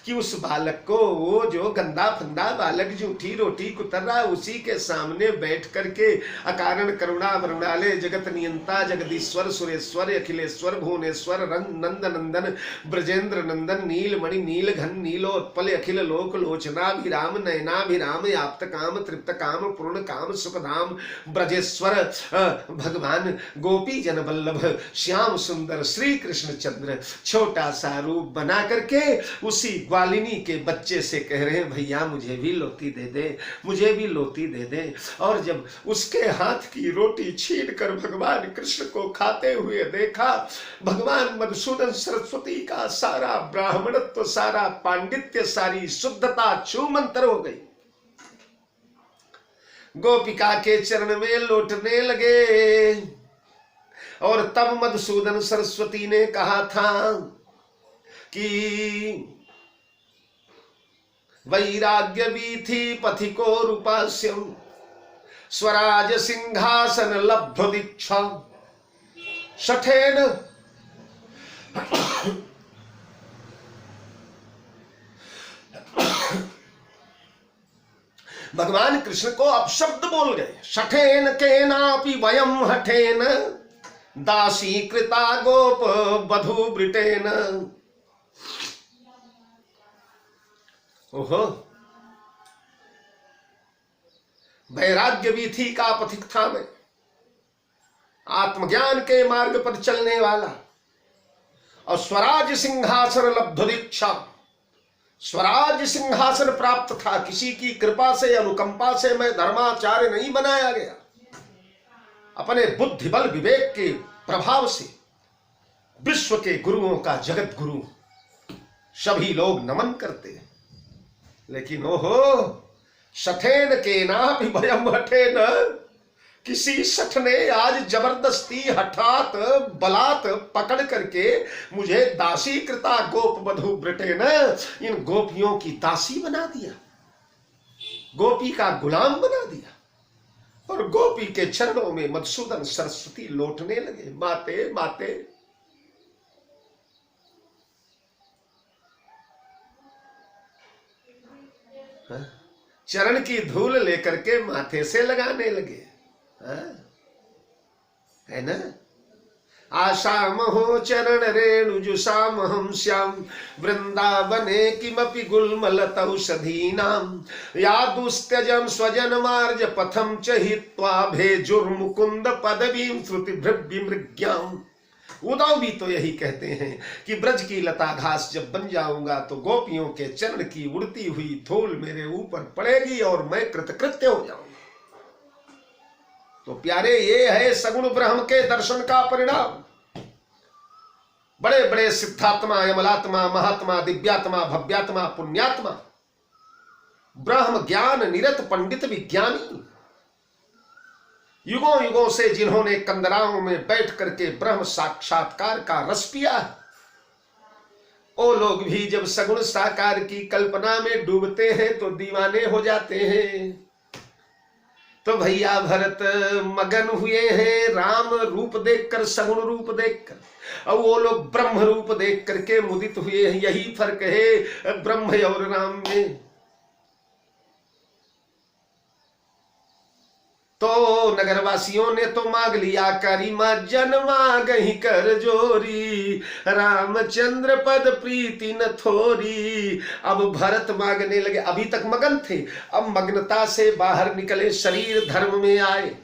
कि उस बालक को, वो जो गंदा फंदा बालक जूठी रोटी कुतर रहा, उसी के सामने बैठ करके अकारण करुणा वरुणालय जगत नियंता जगदीश्वर सुरेश्वर अखिलेश्वर भुवनेश्वर नंद नंदन ब्रजेंद्र नंदन नीलमणि नील घन नीलोत्पल अखिल लोक लोचनाभिराम नयनाभिराम आप्त काम तृप्त काम पूर्ण काम सुखधाम ब्रजेश्वर भगवान गोपी जन वल्लभ श्याम सुंदर श्री कृष्ण चंद्र छोटा सा रूप बना करके उसी ग्वालिनी के बच्चे से कह रहे हैं भैया मुझे भी लोटी दे दे, मुझे भी लोटी दे दे। और जब उसके हाथ की रोटी छीन कर भगवान कृष्ण को खाते हुए देखा, भगवान मधुसूदन सरस्वती का सारा ब्राह्मणत्व, सारा पांडित्य, सारी शुद्धता छूमंतर हो गई। गोपिका के चरण में लौटने लगे। और तब मधुसूदन सरस्वती ने कहा था कि वैराग्य वीथि पथिको रूपास्यम स्वराज सिंहासन लब्ध दीक्षा शठेन भगवान कृष्ण को अपशब्द बोल गए। शठेन केनापि वयम हठेन दासी कृता गोप बधु ब्रिटेन। ओहो, वैराग्य वीथि का पथिक था मैं, आत्मज्ञान के मार्ग पर चलने वाला, और स्वराज सिंहासन लब्ध दीक्षा, स्वराज सिंहासन प्राप्त था। किसी की कृपा से, अनुकंपा से मैं धर्माचार्य नहीं बनाया गया। अपने बुद्धि बल विवेक के प्रभाव से विश्व के गुरुओं का जगत गुरु सभी लोग नमन करते हैं। लेकिन ओहो, शठेन के ना भी भयम हठेन, किसी शठ ने आज जबरदस्ती हठात बलात् पकड़ करके मुझे दासी कृता गोप बधु ब्रिटेन, इन गोपियों की दासी बना दिया, गोपी का गुलाम बना दिया। और गोपी के चरणों में मधुसूदन सरस्वती लौटने लगे। माते माते, चरण की धूल लेकर के माथे से लगाने लगे। है ना, आशाम हो चरण रेणुजुषाम हम श्याम वृंदावने किमपि गुल्मलतौषधीनाम या दुस्त्यजम स्वजन मार्ज पथम च हित्वा भेजुर्मुकुंद पदवीं श्रुति भृव्यमृग्याम। उद्धव भी तो यही कहते हैं कि ब्रज की लता घास जब बन जाऊंगा तो गोपियों के चरण की उड़ती हुई धूल मेरे ऊपर पड़ेगी और मैं कृतकृत्य हो जाऊंगा। तो प्यारे, ये है सगुण ब्रह्म के दर्शन का परिणाम। बड़े बड़े सिद्धात्मा, यमलात्मा, महात्मा, दिव्यात्मा, भव्यात्मा, पुण्यात्मा, ब्रह्म ज्ञान निरत पंडित विज्ञानी, युगों युगों से जिन्होंने कंदराओं में बैठ करके ब्रह्म साक्षात्कार का रस पिया, वो लोग भी जब सगुण साकार की कल्पना में डूबते हैं तो दीवाने हो जाते हैं। तो भैया भरत मगन हुए हैं राम रूप देखकर, सगुण रूप देखकर, और वो लोग ब्रह्म रूप देख करके मुदित हुए हैं। यही फर्क है ब्रह्म और राम में। तो नगरवासियों ने तो मांग लिया, करीमा जन्मा गही कर जोरी, रामचंद्र पद प्रीति न थोरी। अब भरत मांगने लगे। अभी तक मगन थे, अब मग्नता से बाहर निकले, शरीर धर्म में आए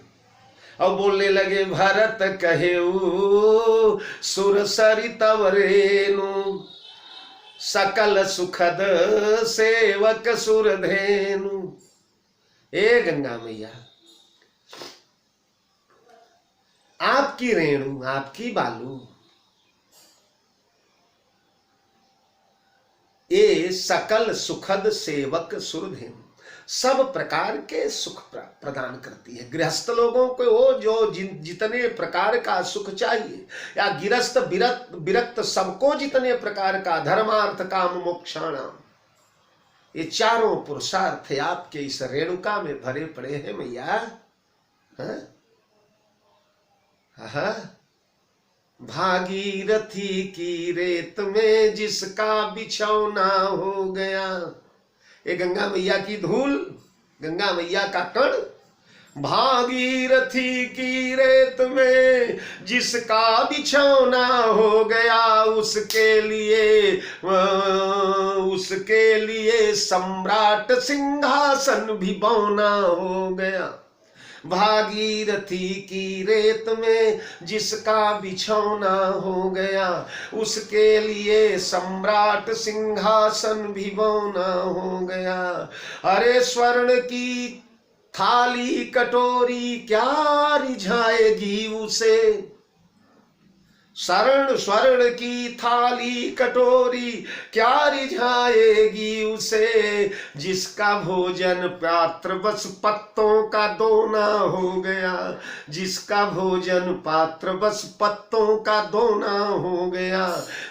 और बोलने लगे, भरत कहेऊ सुर सरितव रेणु, सकल सुखद सेवक सुरधेनु। ए गंगा मैया, आपकी रेणु, आपकी बालू, ये सकल सुखद सेवक सुरधेनु, सब प्रकार के सुख प्रदान करती है। गृहस्थ लोगों को वो जो जितने प्रकार का सुख चाहिए, या गिरस्थ विरक्त सबको जितने प्रकार का धर्मार्थ काम मोक्षाणाम, ये चारों पुरुषार्थ आपके इस रेणुका में भरे पड़े हैं मैया। भागीरथी की रेत में जिसका बिछौना हो गया। ये गंगा मैया की धूल, गंगा मैया का कण, भागीरथी की रेत में जिसका बिछौना हो गया, उसके लिए सम्राट सिंहासन भी बौना हो गया। भागीरथी की रेत में जिसका बिछौना हो गया, उसके लिए सम्राट सिंहासन भी बौना हो गया। अरे स्वर्ण की थाली कटोरी क्या रिझाएगी उसे, स्वर्ण की थाली कटोरी क्या रिझाएगी उसे, जिसका भोजन पात्र बस पत्तों का दोना हो गया, जिसका भोजन पात्र बस पत्तों का दोना हो गया।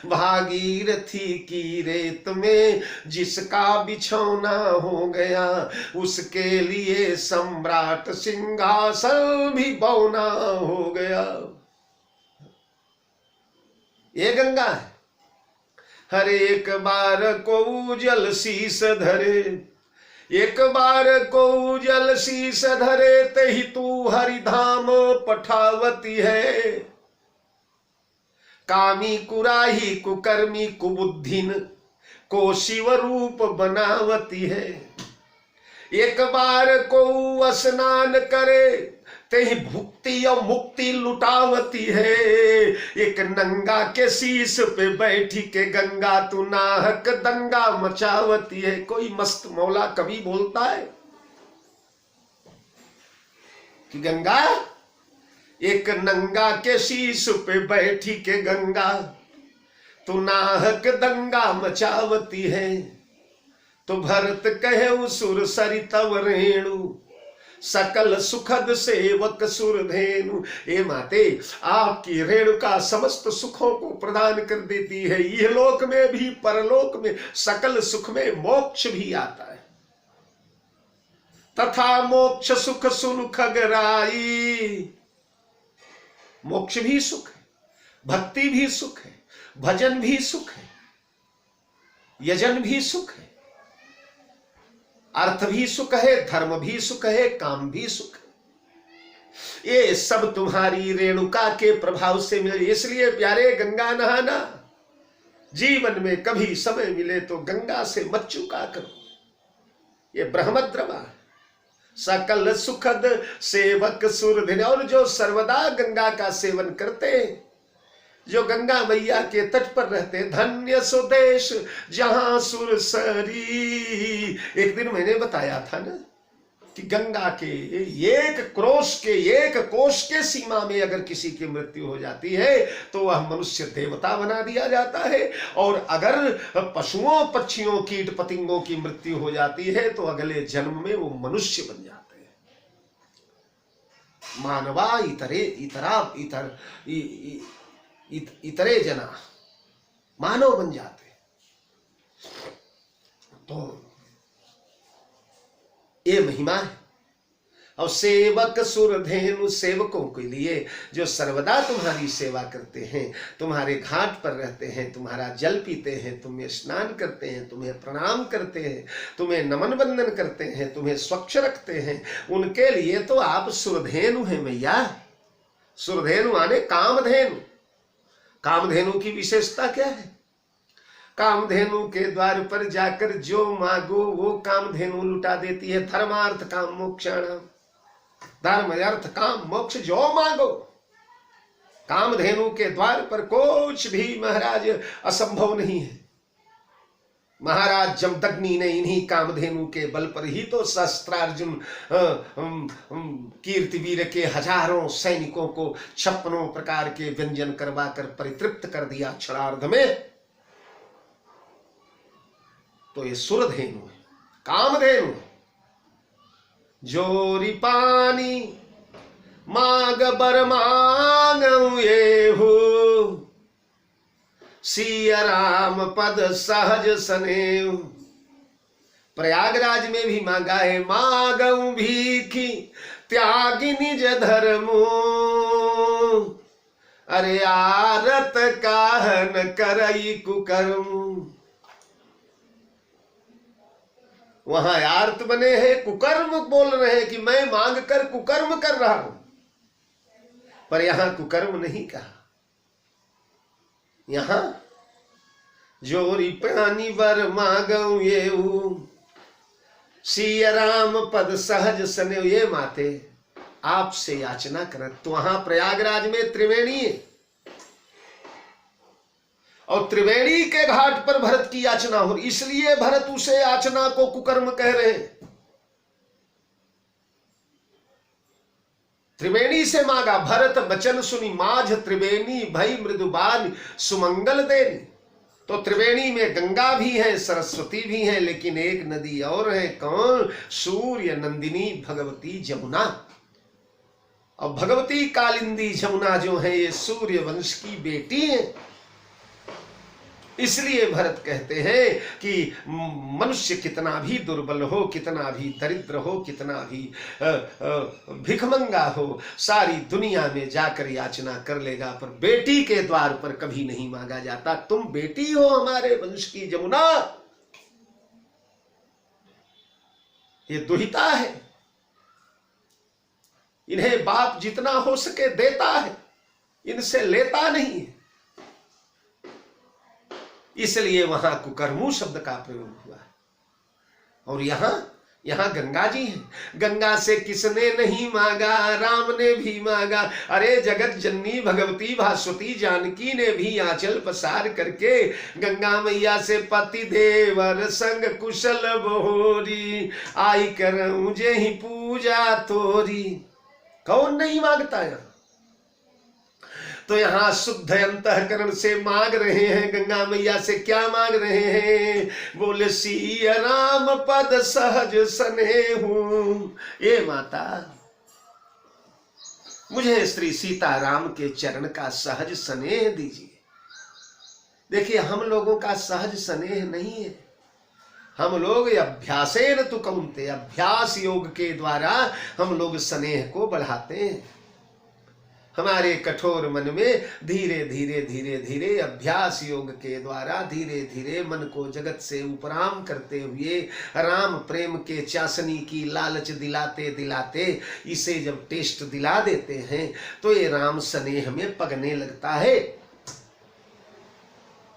भागीरथी की रेत में जिसका बिछौना हो गया, उसके लिए सम्राट सिंहासन भी बौना हो गया। ये गंगा है। हर एक बार को जल शीस धरे, एक बार को जल शीस धरे, तही तू हरिधाम पठावती है। कामी कुराही कुकर्मी कुबुद्धिन को शिव रूप बनावती है। एक बार को स्नान करे, तेहि भुक्ति और मुक्ति लुटावती है। एक नंगा के शीश पे बैठी के गंगा तू नाहक दंगा मचावती है। कोई मस्त मौला कवि बोलता है कि गंगा एक नंगा के शीश पे बैठी के गंगा तू नाहक दंगा मचावती है। तो भरत कहे सुर सरितव रेणु, सकल सुखद सेवक सुरधेनु। ए माते, आपकी रेणुका समस्त सुखों को प्रदान कर देती है। यह लोक में भी परलोक में सकल सुख में मोक्ष भी आता है। तथा मोक्ष सुख सुन खगराई, मोक्ष भी सुख है, भक्ति भी सुख है, भजन भी सुख है, यजन भी सुख है, अर्थ भी सुख है, धर्म भी सुख है, काम भी सुख है। ये सब तुम्हारी रेणुका के प्रभाव से मिले। इसलिए प्यारे, गंगा नहाना जीवन में कभी समय मिले तो गंगा से मत चूका करो। ये ब्रह्मद्रवा सकल सुखद सेवक सुरधन। और जो सर्वदा गंगा का सेवन करते हैं, जो गंगा मैया के तट पर रहते, धन्य सुदेश जहां सुरसरी। एक दिन मैंने बताया था ना कि गंगा के एक कोष के सीमा में अगर किसी की मृत्यु हो जाती है तो वह मनुष्य देवता बना दिया जाता है। और अगर पशुओं पक्षियों कीट पतंगों की मृत्यु हो जाती है तो अगले जन्म में वो मनुष्य बन जाते हैं। मानवा इतरे जना मानव बन जाते। तो ये महिमा है। और सेवक सुरधेनु, सेवकों के लिए जो सर्वदा तुम्हारी सेवा करते हैं, तुम्हारे घाट पर रहते हैं, तुम्हारा जल पीते हैं, तुम्हें स्नान करते हैं, तुम्हें प्रणाम करते हैं, तुम्हें नमन बंदन करते हैं, तुम्हें स्वच्छ रखते हैं, उनके लिए तो आप सुरधेनु हैं मैया। सुरधेनु माने कामधेनु। कामधेनु की विशेषता क्या है? कामधेनु के द्वार पर जाकर जो मांगो वो कामधेनु लुटा देती है। धर्मार्थ काम मोक्षाणाम, धर्म अर्थ काम मोक्ष जो मांगो, कामधेनु के द्वार पर कुछ भी महाराज असंभव नहीं है। महाराज जमदग्नि ने इन्हीं कामधेनु के बल पर ही तो सहस्त्रार्जुन कीर्तिवीर के हजारों सैनिकों को 56 प्रकार के व्यंजन करवाकर परितृप्त कर दिया क्षणार्ध में। तो ये सुरधेनु है, कामधेनु है। जोरी पानी माग बर मांगू ये हो, सिया राम पद सहज सनेऊ। प्रयागराज में भी मांगा है, मांगू भीखी त्यागी निज धर्मो, अरे आरत काहन करई कुकर्म। वहां आर्त बने हैं, कुकर्म बोल रहे हैं कि मैं मांग कर कुकर्म कर रहा हूं, पर यहां कुकर्म नहीं कहा। यहां जोरी पानी बर मांगू ये सिया राम पद सहज सने। ये माते आपसे याचना करें। तो वहां प्रयागराज में त्रिवेणी है और त्रिवेणी के घाट पर भरत की याचना हो रही, इसलिए भरत उसे याचना को कुकर्म कह रहे हैं। त्रिवेणी से मांगा, भरत बचन सुनी माझ त्रिवेणी भई मृदुबान सुमंगल देनी। तो त्रिवेणी में गंगा भी है, सरस्वती भी है, लेकिन एक नदी और है, कौन? सूर्य नंदिनी भगवती जमुना। और भगवती कालिंदी जमुना जो है ये सूर्य वंश की बेटी है। इसलिए भरत कहते हैं कि मनुष्य कितना भी दुर्बल हो, कितना भी दरिद्र हो, कितना भी भिखमंगा हो, सारी दुनिया में जाकर याचना कर लेगा, पर बेटी के द्वार पर कभी नहीं मांगा जाता। तुम बेटी हो हमारे वंश की जमुना। ये दुहिता है, इन्हें बाप जितना हो सके देता है, इनसे लेता नहीं है। इसलिए वहां कुकर्मू शब्द का प्रयोग हुआ। और यहां गंगा जी हैं। गंगा से किसने नहीं मांगा? राम ने भी मांगा। अरे जगत जननी भगवती भास्वती जानकी ने भी आंचल पसार करके गंगा मैया से पति देवर संग कुशल बोरी आई करऊं जे ही पूजा तोरी। कौन नहीं मांगता है? तो यहां शुद्ध अंतःकरण से मांग रहे हैं। गंगा मैया से क्या मांग रहे हैं? बोले सिया राम पद सहज स्नेहु। ये माता, मुझे श्री सीताराम के चरण का सहज स्नेह दीजिए। देखिए, हम लोगों का सहज स्नेह नहीं है। हम लोग अभ्यासेन तु कौन्ते, अभ्यास योग के द्वारा हम लोग स्नेह को बढ़ाते हैं। हमारे कठोर मन में धीरे धीरे धीरे धीरे अभ्यास योग के द्वारा धीरे धीरे मन को जगत से उपराम करते हुए राम प्रेम के चाशनी की लालच दिलाते दिलाते इसे जब टेस्ट दिला देते हैं तो ये राम स्नेह में पगने लगता है।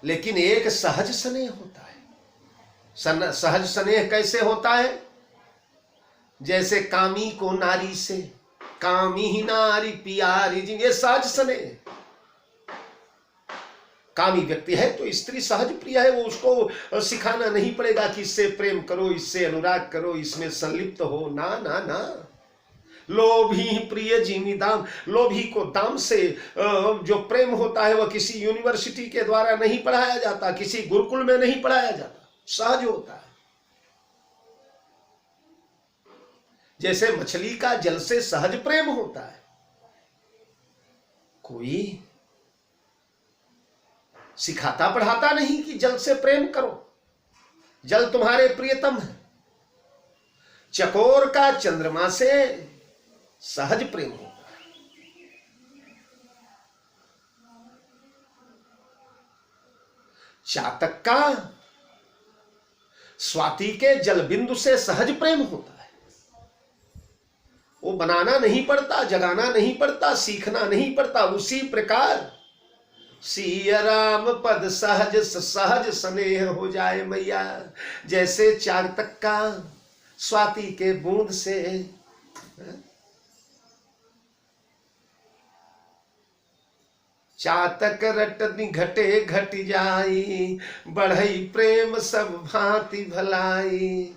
लेकिन एक सहज स्नेह होता है। सहज स्नेह कैसे होता है? जैसे कामी को नारी से, कामी ही नारी प्यारी जी, ये सहज स्नेह। कामी व्यक्ति है तो स्त्री सहज प्रिय है, वो उसको सिखाना नहीं पड़ेगा कि इससे प्रेम करो, इससे अनुराग करो, इसमें संलिप्त हो। ना ना ना। लोभी प्रिय जीवी दाम, लोभी को दाम से जो प्रेम होता है वह किसी यूनिवर्सिटी के द्वारा नहीं पढ़ाया जाता, किसी गुरुकुल में नहीं पढ़ाया जाता, सहज होता है। जैसे मछली का जल से सहज प्रेम होता है। कोई सिखाता पढ़ाता नहीं कि जल से प्रेम करो, जल तुम्हारे प्रियतम है। चकोर का चंद्रमा से सहज प्रेम होता है। चातक का स्वाति के जल बिंदु से सहज प्रेम होता है। वो बनाना नहीं पड़ता, जगाना नहीं पड़ता, सीखना नहीं पड़ता। उसी प्रकार सिया राम पद सहज सहज स्नेह हो जाए मैया। जैसे चातक का स्वाति के बूंद से चातक रटनी घटे घट जाई, बढ़ई प्रेम सब भांति भलाई।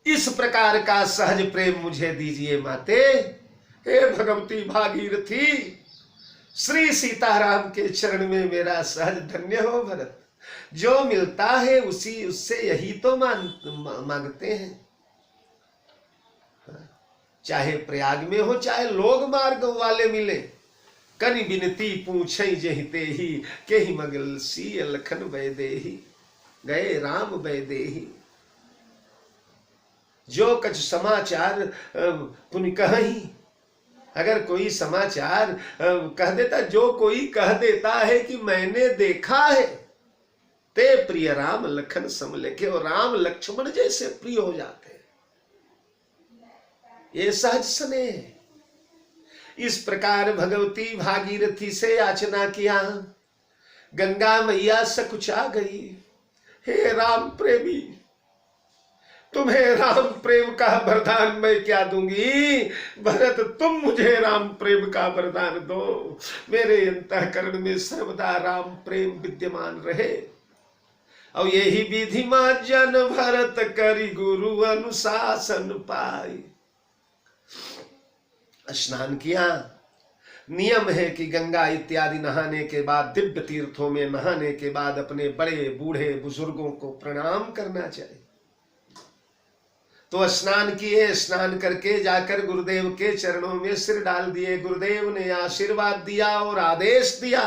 इस प्रकार का सहज प्रेम मुझे दीजिए माते। हे भगवती भागीरथी, श्री सीताराम के चरण में मेरा सहज धन्य हो भरत। जो मिलता है उसी उससे यही तो मांगते हैं। चाहे प्रयाग में हो, चाहे लोग मार्ग वाले मिले, कनि बिनती पूछई जहिते ही, के ही मगल सी लखन वैदेही, गए राम वैदेही। जो कछ समाचार पुनि कहीं, अगर कोई समाचार कह देता, जो कोई कह देता है कि मैंने देखा है, ते प्रिय राम लखन सम लेखे, और राम लक्ष्मण जैसे प्रिय हो जाते हैं। ये सहज स्नेह। इस प्रकार भगवती भागीरथी से याचना किया, गंगा मैया सकुचा गई। हे राम प्रेमी, तुम्हें राम प्रेम का वरदान मैं क्या दूंगी, भरत तुम मुझे राम प्रेम का वरदान दो, मेरे अंतःकरण में सर्वदा राम प्रेम विद्यमान रहे। और यही विधि मां जन भरत करी गुरु अनुशासन पाई। स्नान किया, नियम है कि गंगा इत्यादि नहाने के बाद, दिव्य तीर्थों में नहाने के बाद अपने बड़े बूढ़े बुजुर्गों को प्रणाम करना चाहिए। तो स्नान किए, स्नान करके जाकर गुरुदेव के चरणों में सिर डाल दिए। गुरुदेव ने आशीर्वाद दिया और आदेश दिया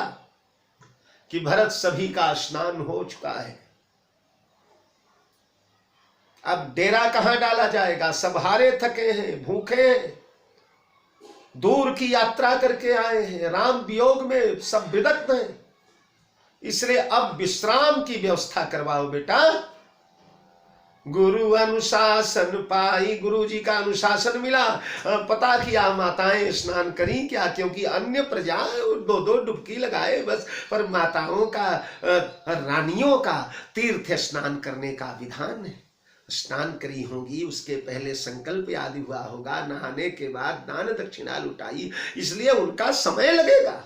कि भरत सभी का स्नान हो चुका है, अब डेरा कहां डाला जाएगा, सब हारे थके हैं, भूखे हैं, दूर की यात्रा करके आए हैं, राम वियोग में सब विदग्ध हैं, इसलिए अब विश्राम की व्यवस्था करवाओ बेटा। गुरु अनुशासन पाई, गुरु जी का अनुशासन मिला। पता किया माताएं स्नान करी क्या, क्योंकि अन्य प्रजा दो दो डुबकी लगाए बस, पर माताओं का, रानियों का तीर्थ स्नान करने का विधान है। स्नान करी होंगी, उसके पहले संकल्प आदि हुआ होगा, नहाने के बाद दान दक्षिणा लुटाई, इसलिए उनका समय लगेगा।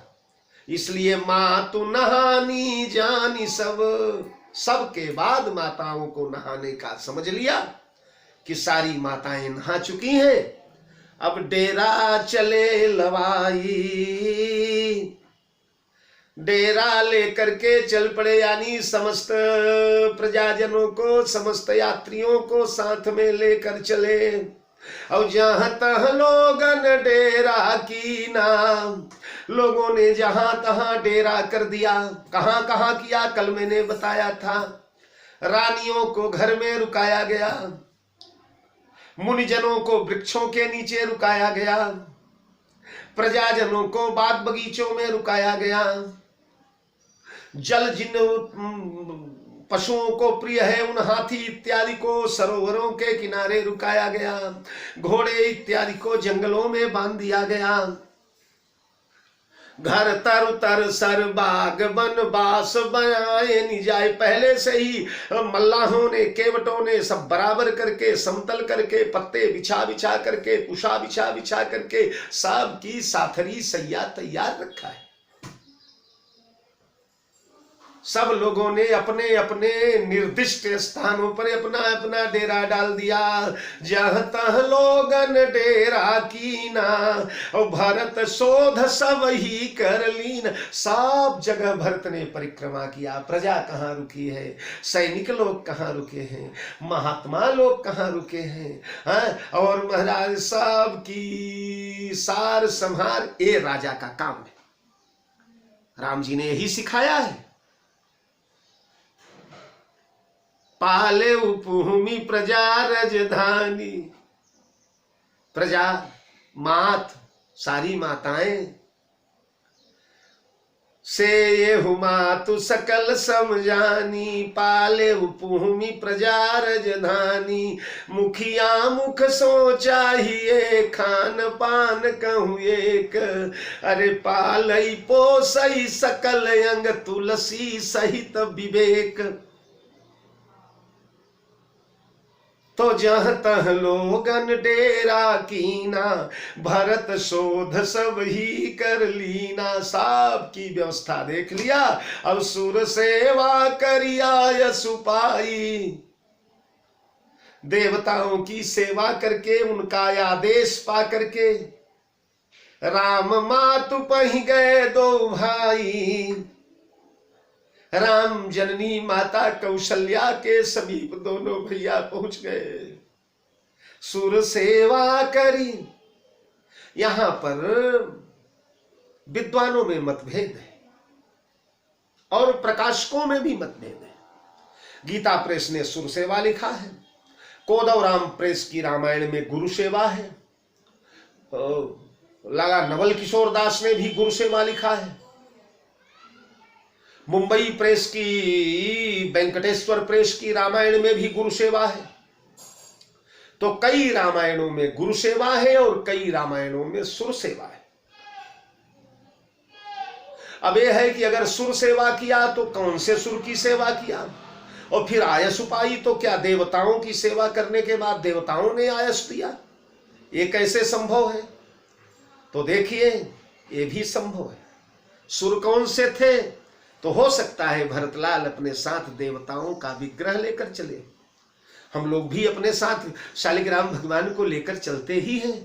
इसलिए मातु नहानी जानी सब के बाद माताओं को नहाने का समझ लिया कि सारी माताएं नहा चुकी हैं, अब डेरा चले लवाई। डेरा लेकर के चल पड़े, यानी समस्त प्रजाजनों को, समस्त यात्रियों को साथ में लेकर चले। और जहां तहां लोगन डेरा की नाम, लोगों ने जहां तहां डेरा कर दिया। कहां कहां किया, कल मैंने बताया था। रानियों को घर में रुकाया गया, मुनिजनों को वृक्षों के नीचे रुकाया गया, प्रजाजनों को बाग बगीचों में रुकाया गया, जल जिन पशुओं को प्रिय है उन हाथी इत्यादि को सरोवरों के किनारे रुकाया गया, घोड़े इत्यादि को जंगलों में बांध दिया गया। घर तर तर सर बाग बन बास बनाए निजाए, पहले से ही मल्लाहों ने, केवटों ने सब बराबर करके, समतल करके, पत्ते बिछा बिछा करके, कुशा बिछा बिछा करके सब की साथरी सैया तैयार रखा है। सब लोगों ने अपने अपने निर्दिष्ट स्थानों पर अपना अपना डेरा डाल दिया। जहाँ तह लोगन डेरा कीना, और भरत शोध सब ही कर लीन। सब जगह भरत ने परिक्रमा किया। प्रजा कहाँ रुकी है, सैनिक लोग कहाँ रुके हैं, महात्मा लोग कहाँ रुके हैं, और महाराज सब की सार संहार ये राजा का काम है। राम जी ने यही सिखाया है। पाले उपभूमि प्रजा रजधानी, प्रजा मात सारी माताएं से ये हुमातु सकल समझानी। पाले उपभूमि प्रजा रजधानी, मुखिया मुख सो चाहिए, खान पान कहूँ एक। अरे पालई पोसई सकल अंग, तुलसी सहित विवेक। तो जहाँ तह लोगन डेरा कीना, भरत शोध सब ही कर लीना। सब की व्यवस्था देख लिया। अब सुर सेवा करिया यशु पाई, देवताओं की सेवा करके, उनका आदेश पा करके राम मातु पही गए दो भाई। राम जननी माता कौशल्या के समीप दोनों भैया पहुंच गए। सुर सेवा करी। यहां पर विद्वानों में मतभेद है और प्रकाशकों में भी मतभेद है। गीता प्रेस ने सुर सेवा लिखा है, कोदवराम प्रेस की रामायण में गुरु सेवा है, लगा नवल किशोर दास ने भी गुरु सेवा लिखा है, मुंबई प्रेस की, वेंकटेश्वर प्रेस की रामायण में भी गुरु सेवा है। तो कई रामायणों में गुरु सेवा है और कई रामायणों में सुर सेवा है। अब यह है कि अगर सुर सेवा किया तो कौन से सुर की सेवा किया, और फिर आयस पाई, तो क्या देवताओं की सेवा करने के बाद देवताओं ने आयस दिया? ये कैसे संभव है? तो देखिए ये भी संभव है। सुर कौन से थे? तो हो सकता है भरतलाल अपने साथ देवताओं का विग्रह लेकर चले। हम लोग भी अपने साथ शालिग्राम भगवान को लेकर चलते ही हैं,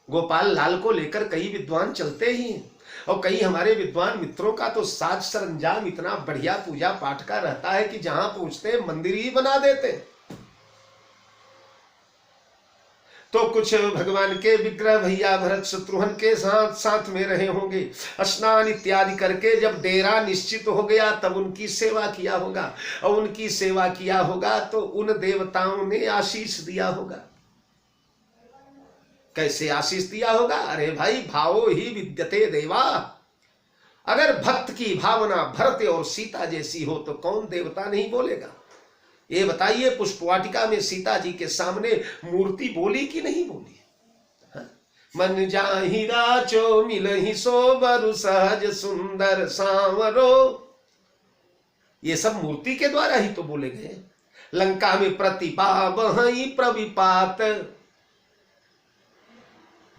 गोपाल लाल को लेकर कई विद्वान चलते ही हैं। और कई हमारे विद्वान मित्रों का तो साज सरंजाम इतना बढ़िया पूजा पाठ का रहता है कि जहां पहुंचते हैं मंदिर ही बना देते हैं। तो कुछ भगवान के विग्रह भैया भरत शत्रुघ्न के साथ साथ में रहे होंगे, स्नान इत्यादि करके जब डेरा निश्चित हो गया तब उनकी सेवा किया होगा, और उनकी सेवा किया होगा तो उन देवताओं ने आशीष दिया होगा। कैसे आशीष दिया होगा? अरे भाई, भावो ही विद्यते देवा। अगर भक्त की भावना भरत और सीता जैसी हो तो कौन देवता नहीं बोलेगा? ये बताइए, पुष्पवाटिका में सीता जी के सामने मूर्ति बोली कि नहीं बोली? मन जाहि राचो मिलहि सोबरु सहज सुंदर सांवरो, ये सब मूर्ति के द्वारा ही तो बोले गए। लंका में प्रतिपा बहई प्रविपात,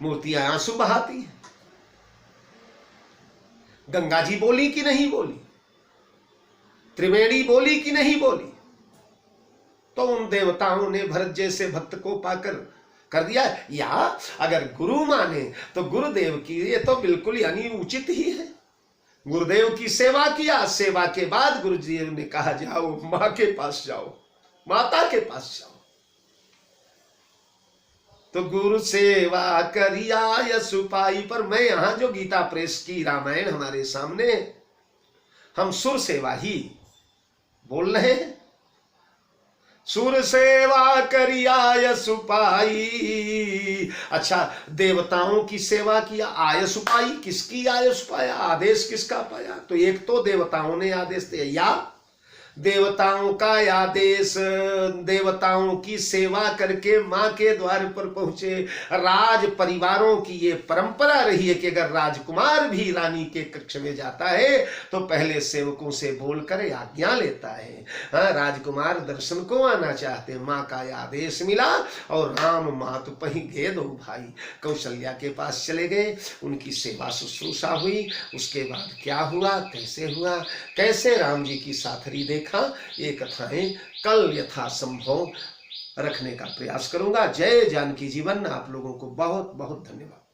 मूर्तियां आंसू बहाती है। गंगा जी बोली कि नहीं बोली? त्रिवेणी बोली कि नहीं बोली? तो उन देवताओं ने भरत जैसे भक्त को पाकर कर दिया। या अगर गुरु माने तो गुरुदेव की ये तो बिल्कुल यानी उचित ही है। गुरुदेव की सेवा किया, सेवा के बाद गुरुदेव ने कहा जाओ मां के पास जाओ, माता के पास जाओ। तो गुरु सेवा करिया यशु पाई। पर मैं यहां जो गीता प्रेस की रामायण हमारे सामने, हम सुर सेवा ही बोल रहे हैं। सुर सेवा करिया यशु पाई। अच्छा, देवताओं की सेवा किया, आयस पाई। किसकी आयस पाया? आदेश किसका पाया? तो एक तो देवताओं ने आदेश दिया, या देवताओं का आदेश, देवताओं की सेवा करके मां के द्वार पर पहुंचे। राज परिवारों की ये परंपरा रही है कि अगर राजकुमार भी रानी के कक्ष में जाता है तो पहले सेवकों से बोलकर आज्ञा लेता है। राजकुमार दर्शन को आना चाहते, मां का आदेश मिला और राम मातु पही गे दो भाई कौशल्या के पास चले गए। उनकी सेवा शुश्रूषा हुई। उसके बाद क्या हुआ, कैसे हुआ, कैसे राम जी की साथरी देखा, ये कथाएं कल यथासंभव रखने का प्रयास करूंगा। जय जानकी जीवन। आप लोगों को बहुत बहुत धन्यवाद।